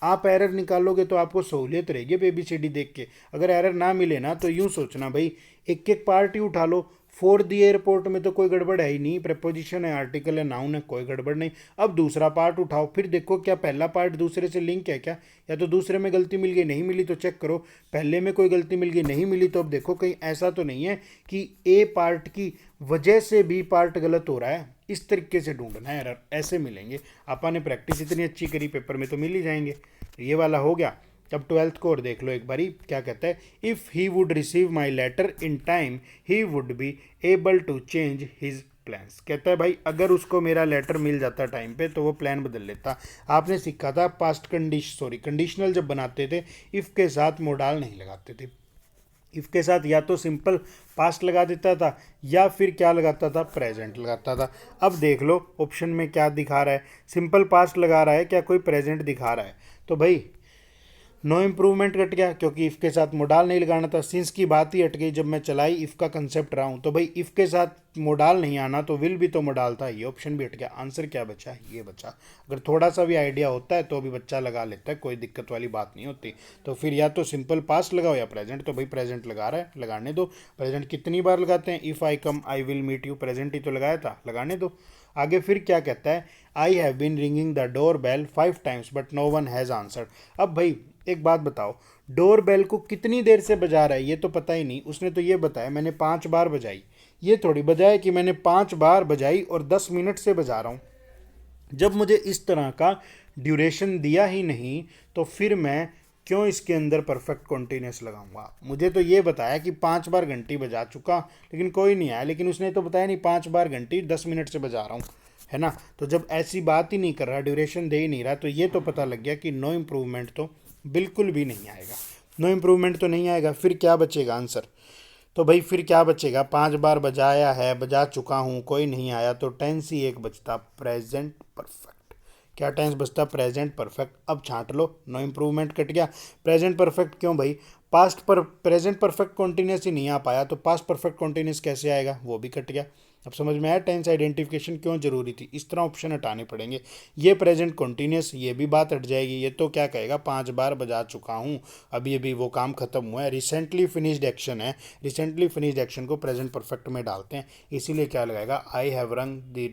आप एरर निकालोगे तो आपको सहूलियत रहेगी ABCD देख के। अगर एरर ना मिले ना तो यूँ सोचना भाई, एक एक पार्ट ही उठा लो, फॉर द एयरपोर्ट में तो कोई गड़बड़ है ही नहीं, प्रपोजिशन है, आर्टिकल है, नाउन है, कोई गड़बड़ नहीं। अब दूसरा पार्ट उठाओ, फिर देखो क्या पहला पार्ट दूसरे से लिंक है क्या, या तो दूसरे में गलती मिल गई, नहीं मिली तो चेक करो, पहले में कोई गलती मिल गई, नहीं मिली तो अब देखो कहीं ऐसा तो नहीं है कि ए पार्ट की वजह से बी पार्ट गलत हो रहा है। इस तरीके से ढूंढना है एरर, ऐसे मिलेंगे। आपा ने प्रैक्टिस इतनी अच्छी करी, पेपर में तो मिल ही जाएंगे। ये वाला हो गया। अब 12th को और देख लो एक बारी, क्या कहता है, if he would receive my letter in time he would be able to change his plans. कहता है भाई अगर उसको मेरा लेटर मिल जाता टाइम पे तो वो प्लान बदल लेता। आपने सीखा था पास्ट कंडीशनल जब बनाते थे इफ़ के साथ मोडाल नहीं लगाते थे। इफ़ के साथ या तो सिंपल पास्ट लगा देता था या फिर क्या लगाता था, प्रेजेंट लगाता था। अब देख लो ऑप्शन में क्या दिखा रहा है, सिंपल पास्ट लगा रहा है क्या कोई प्रेजेंट दिखा रहा है, तो भाई नो इम्प्रूवमेंट कट गया क्योंकि इफ़ के साथ मोडाल नहीं लगाना था। सिंस की बात ही हट गई जब मैं चलाई इफ़ का कंसेप्ट रहा हूँ, तो भाई इफ़ के साथ मोडाल नहीं आना तो विल भी तो मोडाल था, ये ऑप्शन भी हट गया। आंसर क्या बचा, ये बचा। अगर थोड़ा सा भी आइडिया होता है तो भी बच्चा लगा लेता है, कोई दिक्कत वाली बात नहीं होती। तो फिर या तो सिंपल पास्ट लगाओ या प्रेजेंट, तो भाई प्रेजेंट लगा रहा है, लगाने दो। प्रेजेंट कितनी बार लगाते हैं, if I come I will meet you, present ही तो लगाया था, लगाने दो। आगे फिर क्या कहता है, I have been ringing the door bell 5 times but no one has answered. अब भाई एक बात बताओ, डोर बेल को कितनी देर से बजा रहा है ये तो पता ही नहीं। उसने तो ये बताया मैंने 5 बार बजाई, ये थोड़ी बजाया कि मैंने 5 बार बजाई और 10 मिनट से बजा रहा हूँ। जब मुझे इस तरह का ड्यूरेशन दिया ही नहीं तो फिर मैं क्यों इसके अंदर परफेक्ट कॉन्टीन्यूस लगाऊंगा। मुझे तो ये बताया कि 5 बार घंटी बजा चुका, लेकिन कोई नहीं आया। लेकिन उसने तो बताया नहीं 5 बार घंटी 10 मिनट से बजा रहा हूँ, है ना। तो जब ऐसी बात ही नहीं कर रहा, ड्यूरेशन दे ही नहीं रहा, तो ये तो पता लग गया कि नो इम्प्रूवमेंट तो बिल्कुल भी नहीं आएगा। नो इम्प्रूवमेंट तो नहीं आएगा। फिर क्या बचेगा आंसर, तो भाई फिर क्या बचेगा, 5 बार बजाया है, बजा चुका हूँ, कोई नहीं आया, तो टेंस ही एक बचता, प्रेजेंट परफेक्ट। क्या टेंस बचता, प्रेजेंट परफेक्ट। अब छांट लो, नो इम्प्रूवमेंट कट गया। प्रेजेंट परफेक्ट क्यों भाई, पास्ट पर प्रेजेंट परफेक्ट कॉन्टिन्यूस ही नहीं आ पाया, तो पास्ट परफेक्ट कॉन्टिन्यूस कैसे आएगा, वो भी कट गया। अब समझ में आया टेंस आइडेंटिफिकेशन क्यों जरूरी थी। इस तरह ऑप्शन हटाने पड़ेंगे। ये प्रेजेंट कॉन्टिन्यूस, ये भी बात हट जाएगी। ये तो क्या कहेगा, 5 बार बजा चुका हूँ, अभी अभी वो काम खत्म हुआ है, रिसेंटली फिनिश्ड एक्शन है, रिसेंटली फिनिश्ड एक्शन को प्रेजेंट परफेक्ट में डालते हैं, इसीलिए क्या लगाएगा, I have rung the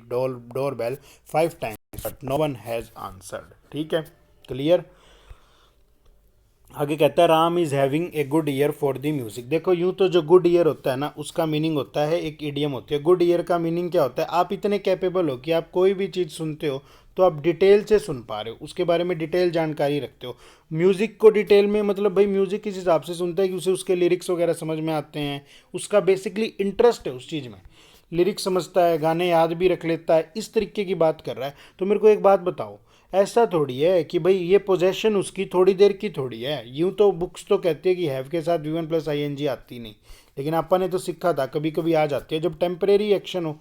door bell 5 times but no one has answered. ठीक है, क्लियर। आगे कहता है Ram is having a good year for the music. देखो यूँ तो जो गुड ईयर होता है ना उसका मीनिंग होता है, एक इडियम होती है। गुड ईयर का मीनिंग क्या होता है, आप इतने कैपेबल हो कि आप कोई भी चीज़ सुनते हो तो आप डिटेल से सुन पा रहे हो, उसके बारे में डिटेल जानकारी रखते हो। म्यूज़िक को डिटेल में मतलब भाई म्यूज़िक किस हिसाब से सुनता है कि उसे उसके लिरिक्स वगैरह समझ में आते हैं, उसका बेसिकली इंटरेस्ट है उस चीज़ में, लिरिक्स समझता है, गाने याद भी रख लेता है, इस तरीके की बात कर रहा है। तो मेरे को एक बात बताओ, ऐसा थोड़ी है कि भाई ये पोजेशन उसकी थोड़ी देर की थोड़ी है। यूं तो बुक्स तो कहती है कि हैव के साथ V one plus I N G आती नहीं, लेकिन अपन ने तो सीखा था कभी कभी आ जाती है जब टेम्परेरी एक्शन हो।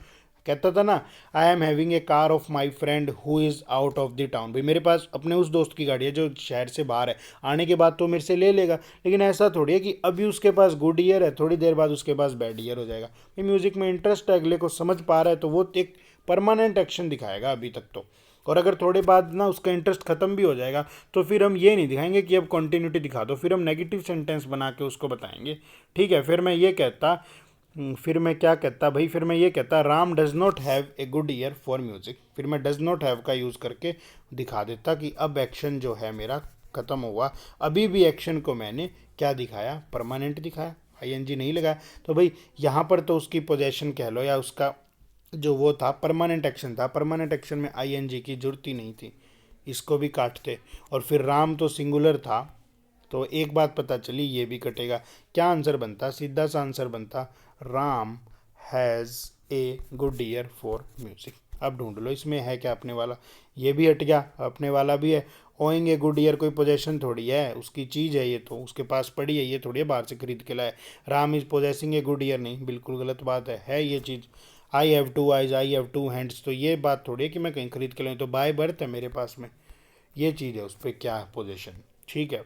कहता था ना, I am having a car of my friend who is out of the town. भाई मेरे पास अपने उस दोस्त की गाड़ी है जो शहर से बाहर है, आने के बाद तो मेरे से ले लेगा। लेकिन ऐसा थोड़ी है कि अभी उसके पास गुड ईयर है, थोड़ी देर बाद उसके पास बैड ईयर हो जाएगा। भाई म्यूज़िक में इंटरेस्ट है, अगले को समझ पा रहा है, तो वो एक परमानेंट एक्शन दिखाएगा अभी तक तो। और अगर थोड़े बाद ना उसका इंटरेस्ट खत्म भी हो जाएगा तो फिर हम ये नहीं दिखाएंगे कि अब कंटिन्यूटी दिखा दो, फिर हम नेगेटिव सेंटेंस बना के उसको बताएंगे। ठीक है, फिर मैं ये कहता, फिर मैं क्या कहता भाई, फिर मैं ये कहता Ram does not have a good year for music. फिर मैं डज नॉट हैव का यूज़ करके दिखा देता कि अब एक्शन जो है मेरा ख़त्म हुआ, अभी भी एक्शन को मैंने क्या दिखाया, परमानेंट दिखाया, आई एन जी नहीं लगाया। तो भाई यहाँ पर तो उसकी पोजेशन कह लो या उसका जो वो था परमानेंट एक्शन था, परमानेंट एक्शन में आई एन जी की जरूरत ही नहीं थी, इसको भी काटते। और फिर राम तो सिंगुलर था, तो एक बात पता चली ये भी कटेगा। क्या आंसर बनता, सीधा सा आंसर बनता, Ram has a good year for music. अब ढूंढ लो इसमें है क्या अपने वाला, ये भी हट गया, अपने वाला भी है। ओइंग ए गुड ईयर कोई पोजेशन थोड़ी है, उसकी चीज़ है, ये तो उसके पास पड़ी है, ये थोड़ी है बाहर से खरीद के लाए। Ram is possessing a good ear, नहीं, बिल्कुल गलत बात है ये चीज़। I have two eyes, I have two hands, तो ये बात थोड़ी है कि मैं कहीं खरीद के लाऊँ, तो बाय बर्थ है मेरे पास में, ये चीज़ है, उस पर क्या पोजेशन। ठीक है,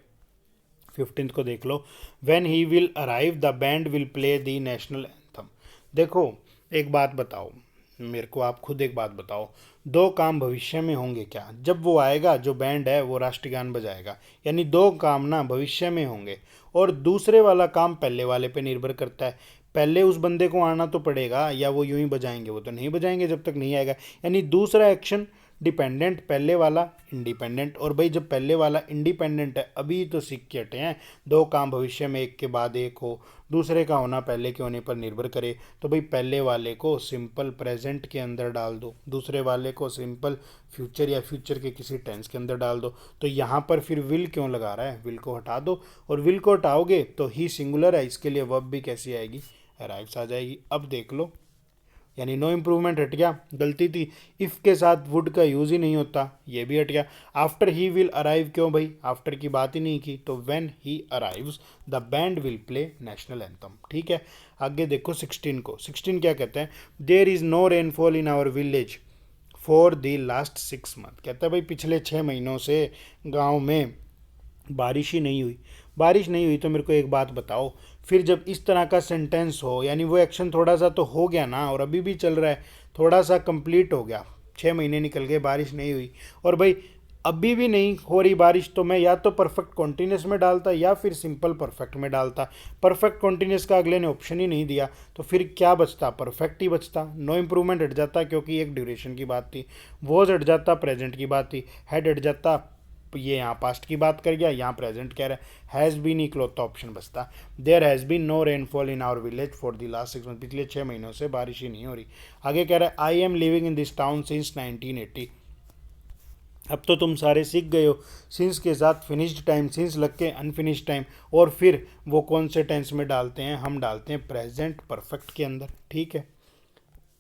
15th को देख लो, when he will arrive the band will play the national anthem. देखो एक बात बताओ मेरे को, आप खुद एक बात बताओ, दो काम भविष्य में होंगे क्या, जब वो आएगा जो बैंड है वो राष्ट्रगान बजाएगा, यानी दो काम ना भविष्य में होंगे, और दूसरे वाला काम पहले वाले पे निर्भर करता है। पहले उस बंदे को आना तो पड़ेगा, या वो यूं ही बजाएंगे? वो तो नहीं बजाएंगे जब तक नहीं आएगा। यानी दूसरा एक्शन डिपेंडेंट, पहले वाला इंडिपेंडेंट। और भाई जब पहले वाला इंडिपेंडेंट है, अभी तो सीख के हटे हैं, दो काम भविष्य में एक के बाद एक हो, दूसरे का होना पहले के होने पर निर्भर करे, तो भाई पहले वाले को सिंपल प्रेजेंट के अंदर डाल दो, दूसरे वाले को सिंपल फ्यूचर या फ्यूचर के किसी टेंस के अंदर डाल दो। तो यहाँ पर फिर विल क्यों लगा रहा है? विल को हटा दो, और विल को हटाओगे तो ही सिंगुलर है, इसके लिए वर्ब भी कैसी आएगी? अराइव्स आ जाएगी। अब देख लो, यानी नो इम्प्रूवमेंट हट गया, गलती थी, इफ़ के साथ वुड का यूज़ ही नहीं होता, ये भी हट गया। आफ्टर ही विल अराइव, क्यों भाई? आफ्टर की बात ही नहीं की, तो when he arrives the band will play national anthem. ठीक है, आगे देखो 16 को। 16 क्या कहते हैं? There is no rainfall in our village for the last 6 month. कहता है भाई पिछले 6 महीनों से गाँव में बारिश ही नहीं हुई। बारिश नहीं हुई तो मेरे को एक बात बताओ, फिर जब इस तरह का सेंटेंस हो, यानी वो एक्शन थोड़ा सा तो हो गया ना, और अभी भी चल रहा है, थोड़ा सा कंप्लीट हो गया, 6 महीने निकल गए, बारिश नहीं हुई, और भाई अभी भी नहीं हो रही बारिश, तो मैं या तो परफेक्ट कॉन्टिन्यूस में डालता या फिर सिंपल परफेक्ट में डालता। परफेक्ट कॉन्टिन्यूस का अगले ने ऑप्शन ही नहीं दिया, तो फिर क्या बचता? परफेक्ट ही बचता। नो इम्प्रूवमेंट हट जाता क्योंकि एक ड्यूरेशन की बात थी, वॉज हट जाता, प्रेजेंट की बात थी, हैड हट जाता, ये यहाँ पास्ट की बात कर गया, यहाँ प्रेजेंट कह रहा है, हैज़ बीन इक्लोता ऑप्शन बचता। There has been no rainfall in our village for the last 6 month, पिछले 6 महीनों से बारिश ही नहीं हो रही। आगे कह रहा है I am living in this town since 1980। अब तो तुम सारे सीख गए हो, सिंस के साथ फिनिश्ड टाइम, सिंस लग के अनफिनिश्ड टाइम, और फिर वो कौन से टेंस में डालते हैं? हम डालते हैं प्रेजेंट परफेक्ट के अंदर। ठीक है,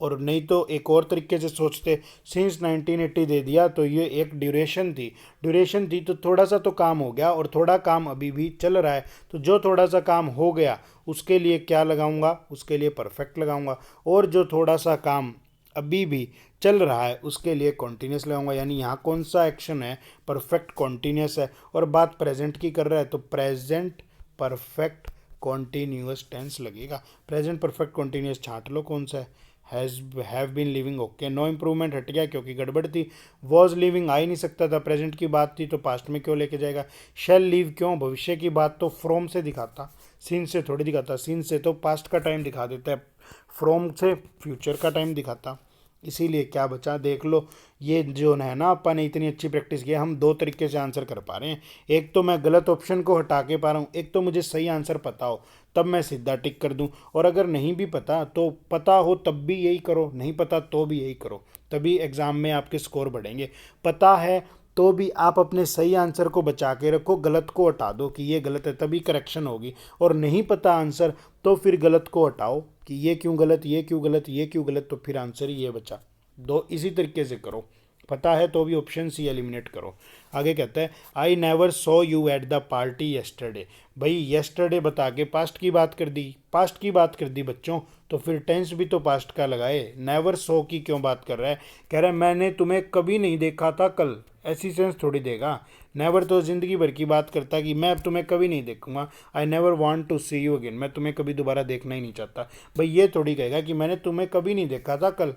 और नहीं तो एक और तरीके से सोचते, सिंस 1980 दे दिया तो ये एक ड्यूरेशन थी, ड्यूरेशन थी तो थोड़ा सा तो काम हो गया, और थोड़ा काम अभी भी चल रहा है, तो जो थोड़ा सा काम हो गया उसके लिए क्या लगाऊंगा? उसके लिए परफेक्ट लगाऊंगा, और जो थोड़ा सा काम अभी भी चल रहा है उसके लिए कॉन्टीन्यूस लगाऊंगा। यानी यहाँ कौन सा एक्शन है? परफेक्ट कॉन्टीन्यूस है, और बात प्रेजेंट की कर रहा है तो प्रेजेंट परफेक्ट कॉन्टीन्यूअस टेंस लगेगा। प्रेजेंट परफेक्ट कॉन्टीन्यूअस छांट लो कौन सा है, have been living. Okay, no improvement हट गया क्योंकि गड़बड़ थी। वॉज लिविंग आ ही नहीं सकता था, प्रेजेंट की बात थी तो पास्ट में क्यों लेके जाएगा? शैल लीव क्यों? भविष्य की बात तो फ्रॉम से दिखाता, सीन से थोड़ी दिखाता। सीन से तो पास्ट का टाइम दिखा देता है, फ्रॉम से फ्यूचर का टाइम दिखाता। इसीलिए क्या बचा देख लो, ये जो है ना, अपन ने इतनी अच्छी प्रैक्टिस की है, हम दो तरीके से आंसर कर पा रहे हैं। एक तो मैं गलत ऑप्शन को हटा के पा रहा हूँ, एक तो मुझे सही आंसर पता हो तब मैं सीधा टिक कर दूं, और अगर नहीं भी पता तो पता हो तब भी यही करो, नहीं पता तो भी यही करो, तभी एग्ज़ाम में आपके स्कोर बढ़ेंगे। पता है तो भी आप अपने सही आंसर को बचा के रखो, गलत को हटा दो कि ये गलत है, तभी करेक्शन होगी। और नहीं पता आंसर तो फिर गलत को हटाओ कि ये क्यों गलत, ये क्यों गलत, ये क्यों गलत, तो फिर आंसर ही ये बचा। दो इसी तरीके से करो, पता है तो भी ऑप्शन सी एलिमिनेट करो। आगे कहता है I never saw you at the party yesterday. भाई येस्टरडे बता के पास्ट की बात कर दी, पास्ट की बात कर दी बच्चों, तो फिर टेंस भी तो पास्ट का लगाए। नेवर सॉ की क्यों बात कर रहा है? कह रहा है मैंने तुम्हें कभी नहीं देखा था कल, ऐसी सेंस थोड़ी देगा। नेवर तो ज़िंदगी भर की बात करता है कि मैं अब तुम्हें कभी नहीं देखूंगा, I never want to see you again, मैं तुम्हें कभी दोबारा देखना ही नहीं चाहता। भाई ये थोड़ी कहेगा कि मैंने तुम्हें कभी नहीं देखा था कल,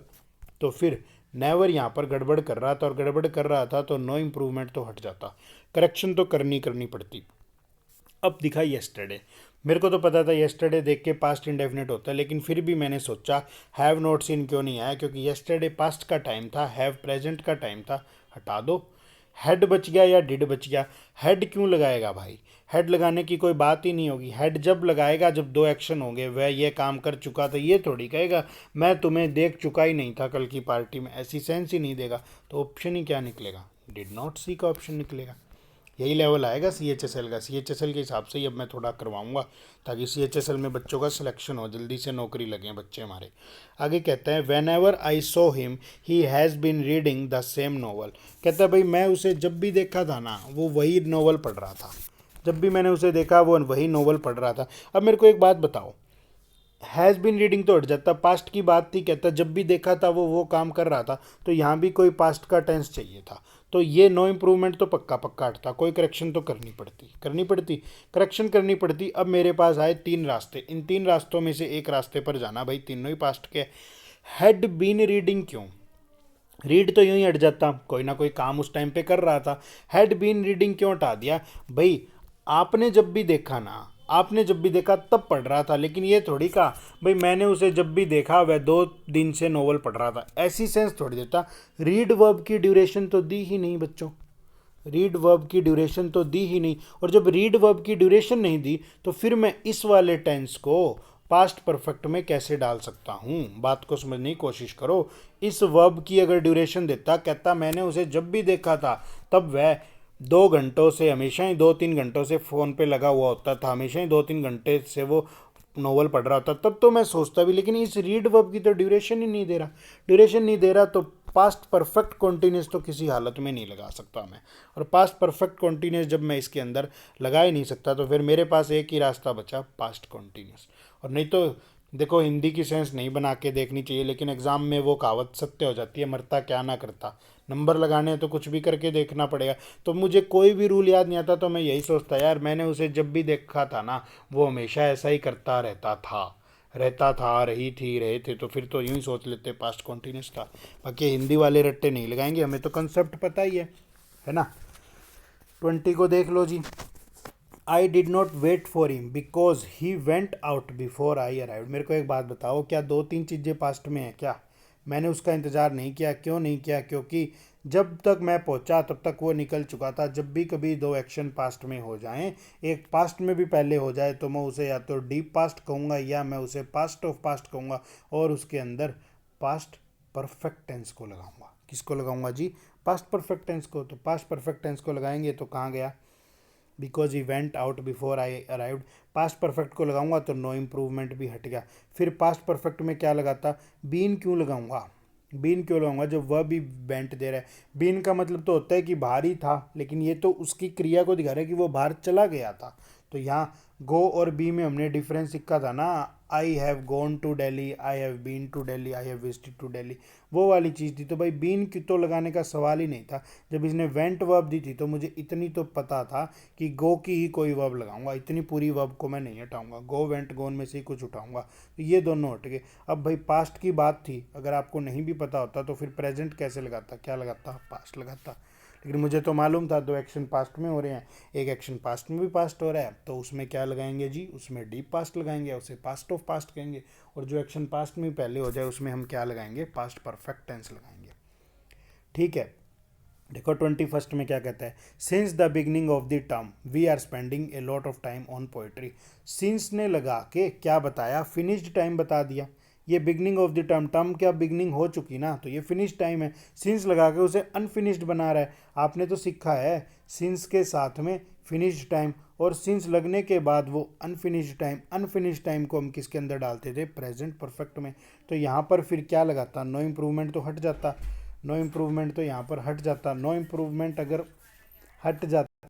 तो फिर नेवर यहाँ पर गड़बड़ कर रहा था, और गड़बड़ कर रहा था तो नो इम्प्रूवमेंट तो हट जाता, करेक्शन तो करनी पड़ती। अब दिखा येस्टरडे, मेरे को तो पता था येस्टरडे देख के पास्ट इंडेफिनेट होता है, लेकिन फिर भी मैंने सोचा हैव नॉट सीन क्यों नहीं आया, क्योंकि येस्टरडे पास्ट का टाइम था, हैव प्रेजेंट का टाइम था, हटा दो। हेड बच गया या डिड बच गया? हेड क्यों लगाएगा भाई? हेड लगाने की कोई बात ही नहीं होगी। हेड जब लगाएगा जब दो एक्शन होंगे, वह ये काम कर चुका था, ये थोड़ी कहेगा मैं तुम्हें देख चुका ही नहीं था कल की पार्टी में, ऐसी सेंस ही नहीं देगा। तो ऑप्शन ही क्या निकलेगा? डिड नॉट सी का ऑप्शन निकलेगा। यही लेवल आएगा CHSL का। CHSL के हिसाब से ही अब मैं थोड़ा करवाऊंगा, ताकि CHSL में बच्चों का सिलेक्शन हो, जल्दी से नौकरी लगे बच्चे हमारे। आगे कहते हैं whenever I saw him he has been reading the same novel. कहता है भाई मैं उसे जब भी देखा था ना, वो वही नॉवल पढ़ रहा था, जब भी मैंने उसे देखा वो वही नॉवल पढ़ रहा था। अब मेरे को एक बात बताओ, हैज़ बीन रीडिंग तो हट जाता, पास्ट की बात थी, कहता जब भी देखा था वो काम कर रहा था, तो यहाँ भी कोई पास्ट का टेंस चाहिए था, तो ये नो इम्प्रूवमेंट तो पक्का पक्का हटता, कोई करेक्शन तो करनी पड़ती करेक्शन करनी पड़ती। अब मेरे पास आए 3 रास्ते, इन 3 रास्तों में से एक रास्ते पर जाना, भाई तीनों ही पास्ट के। हैड बीन रीडिंग क्यों? रीड तो यूं ही हट जाता, कोई ना कोई काम उस टाइम पे कर रहा था। हैड बीन रीडिंग क्यों हटा दिया? भाई आपने जब भी देखा ना, आपने जब भी देखा तब पढ़ रहा था, लेकिन ये थोड़ी कहा भाई मैंने उसे जब भी देखा वह 2 दिन से नोवेल पढ़ रहा था, ऐसी सेंस थोड़ी देता। रीड वर्ब की ड्यूरेशन तो दी ही नहीं बच्चों, रीड वर्ब की ड्यूरेशन तो दी ही नहीं। और जब रीड वर्ब की ड्यूरेशन नहीं दी तो फिर मैं इस वाले टेंस को पास्ट परफेक्ट में कैसे डाल सकता हूँ, बात को समझने की कोशिश करो। इस वर्ब की अगर ड्यूरेशन देता, कहता मैंने उसे जब भी देखा था, तब वह 2 घंटों से हमेशा ही 2-3 घंटों से फ़ोन पे लगा हुआ होता था, हमेशा ही 2-3 घंटे से वो नोवेल पढ़ रहा होता, तब तो मैं सोचता भी। लेकिन इस रीड वर्ब की तो ड्यूरेशन ही नहीं दे रहा, ड्यूरेशन नहीं दे रहा, तो पास्ट परफेक्ट कॉन्टीन्यूस तो किसी हालत में नहीं लगा सकता मैं। और पास्ट परफेक्ट कॉन्टीन्यूस जब मैं इसके अंदर लगा ही नहीं सकता, तो फिर मेरे पास एक ही रास्ता बचा, पास्ट कॉन्टीन्यूस। और नहीं तो देखो, हिंदी की सेंस नहीं बना के देखनी चाहिए, लेकिन एग्ज़ाम में वो कहावत सत्य हो जाती है, मरता क्या ना करता। नंबर लगाने हैं तो कुछ भी करके देखना पड़ेगा। तो मुझे कोई भी रूल याद नहीं आता, तो मैं यही सोचता यार मैंने उसे जब भी देखा था ना, वो हमेशा ऐसा ही करता रहता था रही थी रहे थे, तो फिर तो यूं ही सोच लेते पास्ट कॉन्टीन्यूस था। बाकी हिंदी वाले रट्टे नहीं लगाएंगे, हमें तो कंसेप्ट पता ही है ना। 20 को देख लो जी। I did not wait for him because he went out before I arrived. मेरे को एक बात बताओ, क्या 2-3 चीज़ें पास्ट में हैं क्या? मैंने उसका इंतज़ार नहीं किया, क्यों नहीं किया? क्योंकि जब तक मैं पहुंचा तब तक वो निकल चुका था। जब भी कभी 2 एक्शन पास्ट में हो जाएं, एक पास्ट में भी पहले हो जाए, तो मैं उसे या तो डीप पास्ट कहूँगा या मैं उसे पास्ट ऑफ पास्ट कहूँगा, और उसके अंदर पास्ट परफेक्ट टेंस को लगाऊंगा। किसको लगाऊंगा जी? पास्ट परफेक्ट टेंस को। तो पास्ट परफेक्ट टेंस को लगाएंगे तो कहाँ गया? Because he went out before I arrived. Past perfect को लगाऊंगा तो नो इम्प्रूवमेंट भी हट गया। फिर पास्ट परफेक्ट में क्या लगाता? बीन क्यों लगाऊंगा? बीन क्यों लगाऊंगा जब वह भी वेंट दे रहा है? बीन का मतलब तो होता है कि बाहर ही था, लेकिन ये तो उसकी क्रिया को दिखा रहा है कि वो बाहर चला गया था। तो यहाँ गो और बी में हमने डिफरेंस सीखा था ना। I have gone to Delhi, I have been to Delhi, I have visited to Delhi, वो वाली चीज़ थी। तो भाई बीन की तो लगाने का सवाल ही नहीं था। जब इसने वेंट वर्ब दी थी तो मुझे इतनी तो पता था कि गो की ही कोई वर्ब लगाऊंगा, इतनी पूरी वर्ब को मैं नहीं हटाऊंगा, गो वेंट गोन में से ही कुछ उठाऊंगा। तो ये दोनों हट गए। अब भाई पास्ट की बात थी, अगर आपको नहीं भी पता होता तो फिर प्रेजेंट कैसे लगाता? क्या लगाता? पास्ट लगाता। लेकिन मुझे तो मालूम था 2 एक्शन पास्ट में हो रहे हैं, एक एक्शन पास्ट में भी पास्ट हो रहा है, तो उसमें क्या लगाएंगे जी? उसमें डीप पास्ट लगाएंगे, उसे पास्ट ऑफ पास्ट कहेंगे। और जो एक्शन पास्ट में पहले हो जाए उसमें हम क्या लगाएंगे? पास्ट परफेक्ट टेंस लगाएंगे। ठीक है। देखो 21 में क्या कहता है? Since the beginning of the term we are spending a lot of time on poetry. Since ने लगा के क्या बताया? फिनिश्ड टाइम बता दिया। ये beginning of the term, term क्या बिगनिंग हो चुकी ना, तो ये फिनिश टाइम है। सिंस लगा के उसे अनफिनिश्ड बना रहा है। आपने तो सीखा है सिंस के साथ में फिनिश्ड टाइम, और सिंस लगने के बाद वो अनफिनिश्ड टाइम, अनफिनिश्ड टाइम को हम किसके अंदर डालते थे? प्रेजेंट परफेक्ट में। तो यहाँ पर फिर क्या लगाता? नो इम्प्रूवमेंट तो हट जाता, नो इम्प्रूवमेंट तो यहाँ पर हट जाता। नो इम्प्रूवमेंट अगर हट जाता,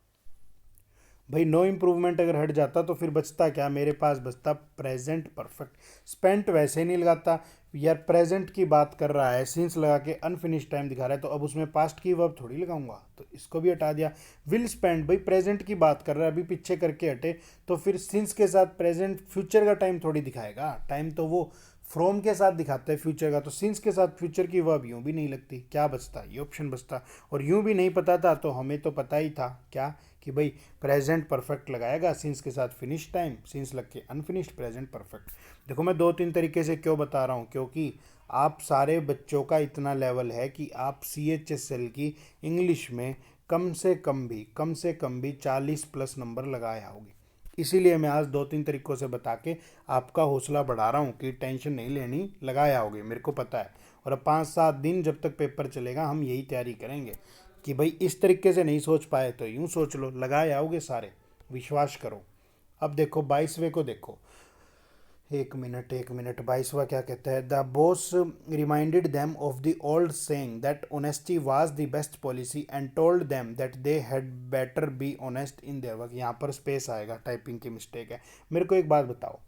भाई नो इम्प्रूवमेंट अगर हट जाता तो फिर बचता क्या? मेरे पास बचता प्रेजेंट परफेक्ट। स्पेंट वैसे नहीं लगाता यार, प्रेजेंट की बात कर रहा है, सिंस लगा के अनफिनिश टाइम दिखा रहा है, तो अब उसमें पास्ट की वर्ब थोड़ी लगाऊंगा, तो इसको भी हटा दिया। विल स्पेंड, भाई प्रेजेंट की बात कर रहा है, अभी पीछे करके हटे, तो फिर सिंस के साथ प्रेजेंट फ्यूचर का टाइम थोड़ी दिखाएगा। टाइम तो वो फ्रॉम के साथ दिखाता है फ्यूचर का, तो सिंस के साथ फ्यूचर की वर्ब यूं भी नहीं लगती। क्या बचता? ये ऑप्शन बचता। और यूं भी नहीं पता था तो हमें तो पता ही था क्या, कि भाई प्रेजेंट परफेक्ट लगाएगा, सिंस के साथ फिनिश टाइम, सिंस लग के अनफिनिश्ड, प्रेजेंट परफेक्ट। देखो मैं 2-3 तरीके से क्यों बता रहा हूँ, क्योंकि आप सारे बच्चों का इतना लेवल है कि आप CHSL की इंग्लिश में कम से कम भी 40+ नंबर लगाए आओगे। इसीलिए मैं आज 2-3 तरीकों से बता के आपका हौसला बढ़ा रहा हूँ कि टेंशन नहीं लेनी, लगाए आओगे, मेरे को पता है। और अब 5-7 दिन जब तक पेपर चलेगा हम यही तैयारी करेंगे कि भाई इस तरीके से नहीं सोच पाए तो यूं सोच लो, लगाए आओगे सारे, विश्वास करो। अब देखो 22वें को देखो, एक मिनट 22वां क्या कहता है? The boss reminded them of the old saying that honesty was the best policy and told them that they had better be honest in their work. यहाँ पर स्पेस आएगा, टाइपिंग की मिस्टेक है। मेरे को एक बात बताओ,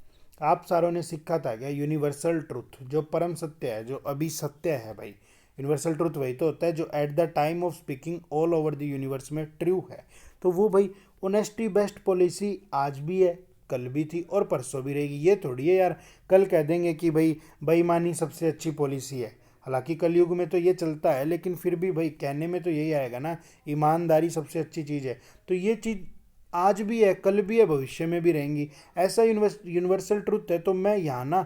आप सारों ने सीखा था क्या यूनिवर्सल ट्रूथ, जो परम सत्य है, जो अभी सत्य है भाई? यूनिवर्सल ट्रूथ वही तो होता है जो at the time of speaking all over the universe में ट्रू है। तो वो भाई ऑनेस्टी बेस्ट पॉलिसी आज भी है, कल भी थी और परसों भी रहेगी। ये थोड़ी है यार कल कह देंगे कि भाई बेईमानी सबसे अच्छी पॉलिसी है। हालांकि कलयुग में तो ये चलता है, लेकिन फिर भी भाई कहने में तो यही आएगा ना, ईमानदारी सबसे अच्छी चीज़ है। तो ये चीज़ आज भी है, कल भी है, भविष्य में भी रहेंगी। ऐसा यूनिवर्सल ट्रुथ है। तो मैं यहाँ ना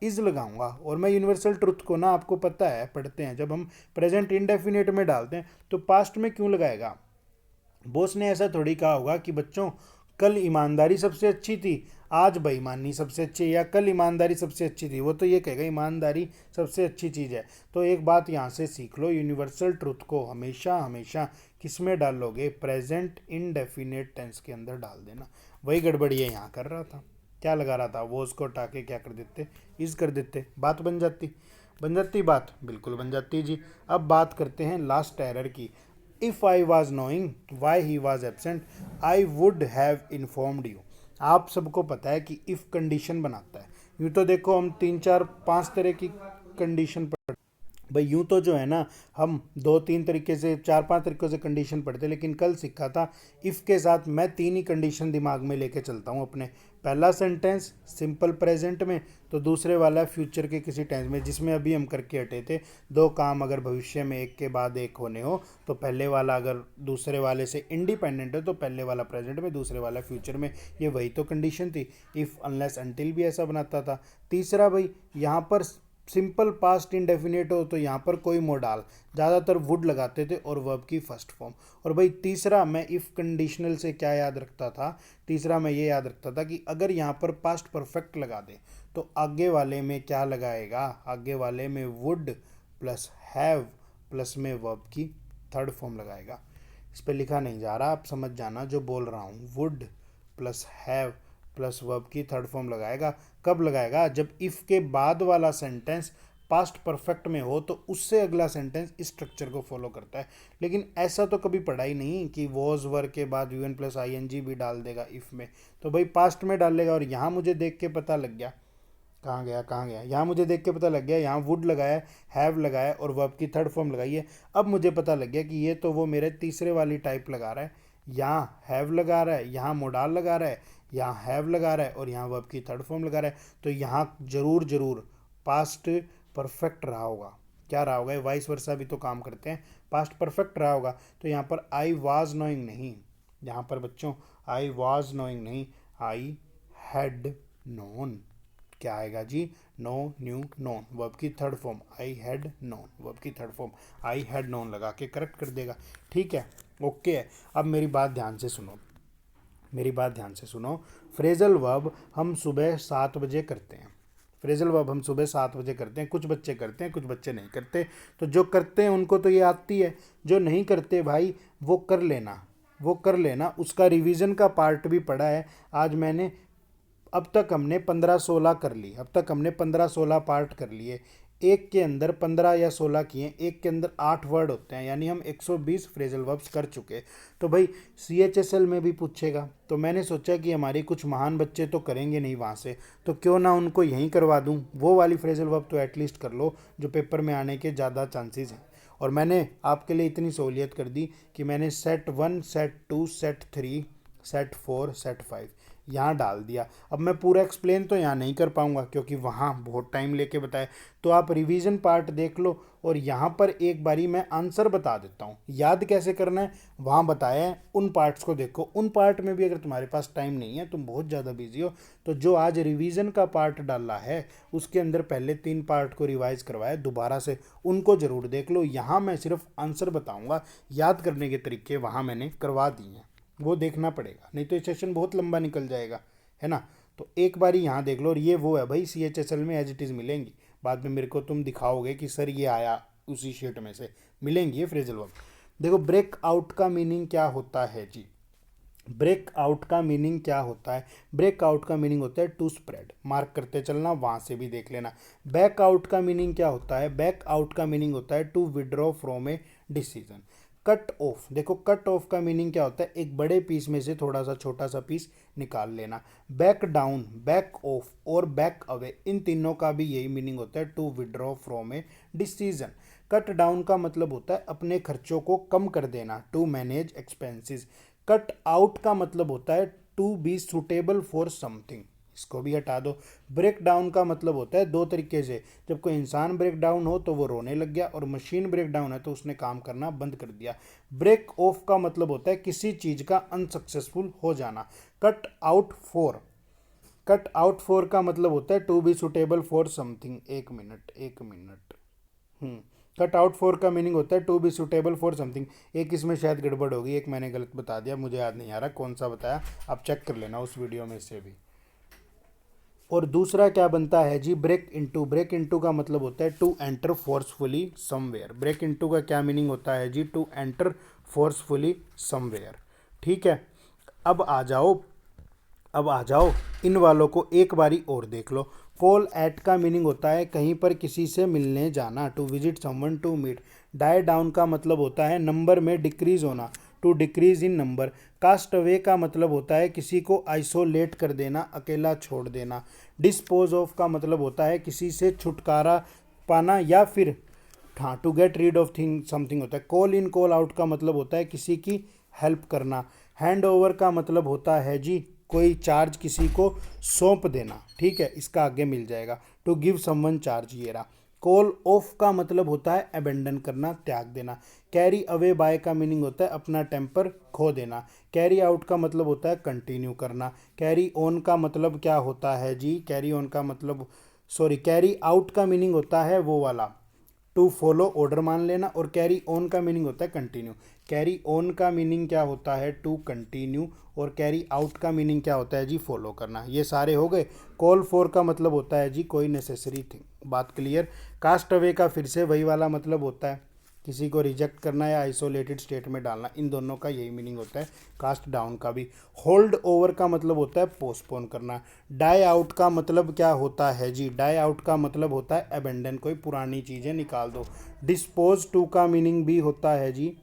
इज लगाऊंगा, और मैं यूनिवर्सल ट्रुथ को ना, आपको पता है पढ़ते हैं जब हम प्रेजेंट इंडेफिनिट में डालते हैं तो पास्ट में क्यों लगाएगा। बॉस ने ऐसा थोड़ी कहा होगा कि बच्चों कल ईमानदारी सबसे अच्छी थी, आज बेईमानी सबसे अच्छी, या कल ईमानदारी सबसे अच्छी थी। वो तो ये कहेगा ईमानदारी सबसे अच्छी चीज़ है। तो एक बात यहाँ से सीख लो, यूनिवर्सल ट्रुथ को हमेशा हमेशा किस में डालोगे, प्रेजेंट इनडेफिनेट टेंस के अंदर डाल देना। वही गड़बड़ी है यहाँ कर रहा था। क्या लगा रहा था, वो उसको हटा के क्या कर देते, इज कर देते, बात बन जाती बात, बिल्कुल बन जाती जी। अब बात करते हैं लास्ट एरर की। If I was knowing why he was absent I would have informed you. आप सबको पता है कि इफ़ कंडीशन बनाता है। यूँ तो देखो हम 3 4 5 तरह की कंडीशन पढ़, भाई यूं तो जो है ना हम 2 3 तरीके से 4 5 तरीकों से कंडीशन पढ़ते, लेकिन कल सीखा था इफ़ के साथ मैं 3 ही कंडीशन दिमाग में लेके चलता हूँ अपने। पहला सेंटेंस सिंपल प्रेजेंट में, तो दूसरे वाला फ्यूचर के किसी टेंस में, जिसमें अभी हम करके हटे थे। दो काम अगर भविष्य में एक के बाद एक होने हो तो पहले वाला अगर दूसरे वाले से इंडिपेंडेंट है तो पहले वाला प्रेजेंट में, दूसरे वाला फ्यूचर में। ये वही तो कंडीशन थी। इफ़ अनलेस अनटिल भी ऐसा बनाता था। तीसरा भाई यहाँ पर सिंपल पास्ट इंडेफिनेट हो तो यहाँ पर कोई मोडाल, ज़्यादातर वुड लगाते थे और वर्ब की फर्स्ट फॉर्म। और भाई तीसरा मैं इफ़ कंडीशनल से क्या याद रखता था, तीसरा मैं ये याद रखता था कि अगर यहाँ पर पास्ट परफेक्ट लगा दे तो आगे वाले में क्या लगाएगा, आगे वाले में वुड प्लस हैव प्लस में वर्ब की थर्ड फॉर्म लगाएगा। इस पर लिखा नहीं जा रहा, आप समझ जाना जो बोल रहा हूँ। Would plus have plus verb की थर्ड फॉर्म लगाएगा। कब लगाएगा, जब इफ़ के बाद वाला सेंटेंस पास्ट परफेक्ट में हो तो उससे अगला सेंटेंस इस स्ट्रक्चर को फॉलो करता है। लेकिन ऐसा तो कभी पढ़ा ही नहीं कि वॉज वर्ग के बाद यूएन प्लस आईएनजी भी डाल देगा इफ़ में। तो भाई पास्ट में डालेगा। और यहाँ मुझे देख के पता लग गया, कहाँ गया, यहाँ मुझे देख के पता लग गया, यहाँ वुड लगाया, हैव लगाया और वर्ब की थर्ड फॉर्म लगाई है। अब मुझे पता लग गया कि ये तो वो मेरे तीसरे वाली टाइप लगा रहा है। यहाँ हैव लगा रहा है, यहाँ मोडाल लगा रहा है, यहाँ हैव लगा रहा है और यहाँ वर्ब की थर्ड फॉर्म लगा रहा है। तो यहाँ जरूर पास्ट परफेक्ट रहा होगा। क्या रहा होगा, वाइस वर्सा भी तो काम करते हैं, पास्ट परफेक्ट रहा होगा। तो यहाँ पर आई वाज नोइंग नहीं, यहाँ पर बच्चों आई वाज नोइंग नहीं, आई हैड नोन। क्या आएगा जी, नो न्यू नोन, वर्ब की third form, I had known, verb की third form, I had known लगा के करेक्ट कर देगा। ठीक है, ओके है। अब मेरी बात ध्यान से सुनो, मेरी बात ध्यान से सुनो। फ्रेजल वर्ब हम सुबह 7 बजे करते हैं। फ्रेजल वर्ब हम सुबह 7 बजे करते हैं। कुछ बच्चे करते हैं, कुछ बच्चे नहीं करते। तो जो करते हैं उनको तो ये आती है, जो नहीं करते भाई वो कर लेना, वो कर लेना। उसका रिवीजन का पार्ट भी पढ़ा है आज मैंने। अब तक हमने 15 16 कर ली, अब तक हमने 15 16 पार्ट कर लिए। एक के अंदर 15 या 16 किए, एक के अंदर 8 वर्ड होते हैं, यानी हम 120 फ्रेजल वर्ब्स कर चुके। तो भाई CHSL में भी पूछेगा, तो मैंने सोचा कि हमारे कुछ महान बच्चे तो करेंगे नहीं वहाँ से, तो क्यों ना उनको यहीं करवा दूँ। वो वाली फ्रेजल वर्ब तो एटलीस्ट कर लो जो पेपर में आने के ज़्यादा चांसेस हैं। और मैंने आपके लिए इतनी सहूलियत कर दी कि मैंने set 1 set 2 set 3 set 4 set 5 यहाँ डाल दिया। अब मैं पूरा एक्सप्लेन तो यहाँ नहीं कर पाऊँगा क्योंकि वहाँ बहुत टाइम लेके बताए। तो आप रिवीजन पार्ट देख लो और यहाँ पर एक बारी मैं आंसर बता देता हूँ। याद कैसे करना है वहाँ बताया है, उन पार्ट्स को देखो। उन पार्ट में भी अगर तुम्हारे पास टाइम नहीं है, तुम बहुत ज़्यादा बिजी हो, तो जो आज रिवीजन का पार्ट डाला है उसके अंदर पहले 3 पार्ट को रिवाइज करवाया दोबारा से, उनको ज़रूर देख लो। यहाँ मैं सिर्फ आंसर बताऊँगा, याद करने के तरीके वहाँ मैंने करवा दिए हैं, वो देखना पड़ेगा, नहीं तो ये सेशन बहुत लंबा निकल जाएगा, है ना। तो एक बारी यहाँ देख लो। और ये वो है भाई, CHSL में एज इट इज़ मिलेंगी। बाद में मेरे को तुम दिखाओगे कि सर ये आया उसी शीट में से, मिलेंगी ये फ्रेजल वर्ब। देखो ब्रेक आउट का मीनिंग क्या होता है जी, ब्रेक आउट का मीनिंग क्या होता है। ब्रेक आउट का मीनिंग होता है टू स्प्रेड, मार्क करते चलना, वहाँ से भी देख लेना। बैक आउट का मीनिंग क्या होता है, बैक आउट का मीनिंग होता है to withdraw from a decision. Cut off, देखो कट ऑफ का मीनिंग क्या होता है, एक बड़े पीस में से थोड़ा सा छोटा सा पीस निकाल लेना। बैक डाउन, बैक ऑफ और बैक अवे, इन तीनों का भी यही मीनिंग होता है, to withdraw from a decision. Cut down का मतलब होता है अपने खर्चों को कम कर देना, to manage expenses. Cut out का मतलब होता है to be suitable for something, इसको भी हटा दो। ब्रेक डाउन का मतलब होता है दो तरीके से, जब कोई इंसान ब्रेक डाउन हो तो वो रोने लग गया, और मशीन ब्रेक डाउन है तो उसने काम करना बंद कर दिया। ब्रेक ऑफ का मतलब होता है किसी चीज़ का अनसक्सेसफुल हो जाना। Cut out for, cut out for का मतलब होता है to be suitable for something. एक मिनट एक मिनट, कट आउट फॉर का मीनिंग होता है to be suitable for something. एक इसमें शायद गड़बड़ होगी, एक मैंने गलत बता दिया, मुझे याद नहीं आ रहा कौन सा बताया, आप चेक कर लेना उस वीडियो में से भी। और दूसरा क्या बनता है जी, ब्रेक इनटू। ब्रेक इनटू का मतलब होता है टू एंटर फोर्सफुली समवेयर। ब्रेक इनटू का क्या मीनिंग होता है जी, टू एंटर फोर्सफुली समवेयर। ठीक है, अब आ जाओ, अब आ जाओ इन वालों को एक बारी और देख लो। कॉल एट का मीनिंग होता है कहीं पर किसी से मिलने जाना, to visit someone, to meet. Die down का मतलब होता है नंबर में डिक्रीज होना, to decrease in number. Cast away का मतलब होता है किसी को आइसोलेट कर देना, अकेला छोड़ देना। डिस्पोज ऑफ का मतलब होता है किसी से छुटकारा पाना या फिर, हाँ, to get rid of thing something होता है। कॉल इन कॉल आउट का मतलब होता है किसी की हेल्प करना। हैंड ओवर का मतलब होता है जी कोई चार्ज किसी को सौंप देना। ठीक है, इसका आगे मिल जाएगा, टू गिव समवन चार्ज, ये रहा। कॉल ऑफ का मतलब होता है अबेंडन करना, त्याग देना। कैरी अवे बाय का मीनिंग होता है अपना टेम्पर खो देना। कैरी आउट का मतलब होता है कंटिन्यू करना। कैरी ऑन का मतलब क्या होता है जी, कैरी ऑन का मतलब, सॉरी, कैरी आउट का मीनिंग होता है वो वाला, टू फॉलो, ऑर्डर मान लेना। और कैरी ऑन का मीनिंग होता है कंटिन्यू। कैरी ऑन का मीनिंग क्या होता है, टू कंटिन्यू। और कैरी आउट का मीनिंग क्या होता है जी, फॉलो करना। ये सारे हो गए। कॉल फॉर का मतलब होता है जी कोई नेसेसरी थिंग। बात क्लियर। कास्ट अवे का फिर से वही वाला मतलब होता है किसी को रिजेक्ट करना या आइसोलेटेड स्टेट में डालना, इन दोनों का यही मीनिंग होता है। कास्ट डाउन का भी। होल्ड ओवर का मतलब होता है पोस्टपोन करना। डाई आउट का मतलब क्या होता है जी, डाई आउट का मतलब होता है अबेंडन, कोई पुरानी चीज़ें निकाल दो। डिस्पोज टू का मीनिंग भी होता है जी,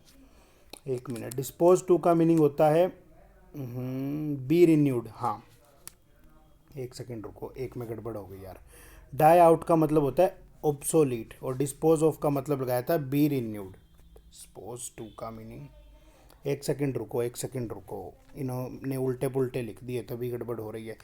एक मिनट, डिस्पोज टू का मीनिंग होता है बी रिन्यूड। हाँ, एक सेकेंड रुको, एक में गड़बड़ हो गई यार। डाई आउट का मतलब होता है ऑब्सोलीट, और डिस्पोज ऑफ का मतलब लगाया था बी रिन्यूड। डिस्पोज टू का मीनिंग, एक सेकंड रुको, एक सेकंड रुको, इन्होंने उल्टे पुल्टे लिख दिए तभी गड़बड़ हो रही है।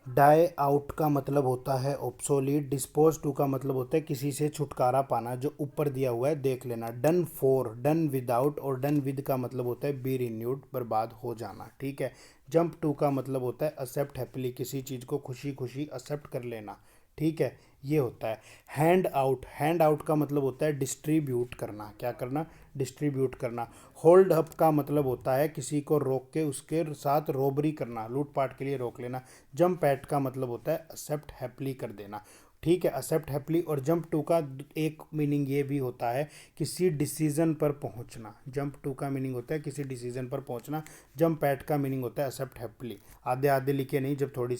डाई आउट का मतलब होता है ऑब्सोलीट। डिस्पोज टू का मतलब होता है किसी से छुटकारा पाना, जो ऊपर दिया हुआ है देख लेना। डन फॉर, डन विदाउट और डन विद का मतलब होता है बी रिन्यूड, बर्बाद हो जाना। ठीक है। जंप टू का मतलब होता है एक्सेप्ट हैप्पीली, किसी चीज़ को खुशी खुशी एक्सेप्ट कर लेना। ठीक है, ये होता है। हैंड आउट, हैंड आउट का मतलब होता है डिस्ट्रीब्यूट करना, क्या करना, डिस्ट्रीब्यूट करना। होल्ड अप का मतलब होता है किसी को रोक के उसके साथ रोबरी करना, लूटपाट के लिए रोक लेना। जंप एट का मतलब होता है एक्सेप्ट हैप्पीली कर देना। ठीक है, एक्सेप्ट हैप्पीली। और जंप टू का एक मीनिंग ये भी होता है किसी डिसीजन पर पहुंचना। जंप टू का मीनिंग होता है किसी डिसीजन पर पहुंचना। जंप एट का मीनिंग होता है एक्सेप्ट हैप्पीली। आधे आधे लिखे नहीं, जब थोड़ी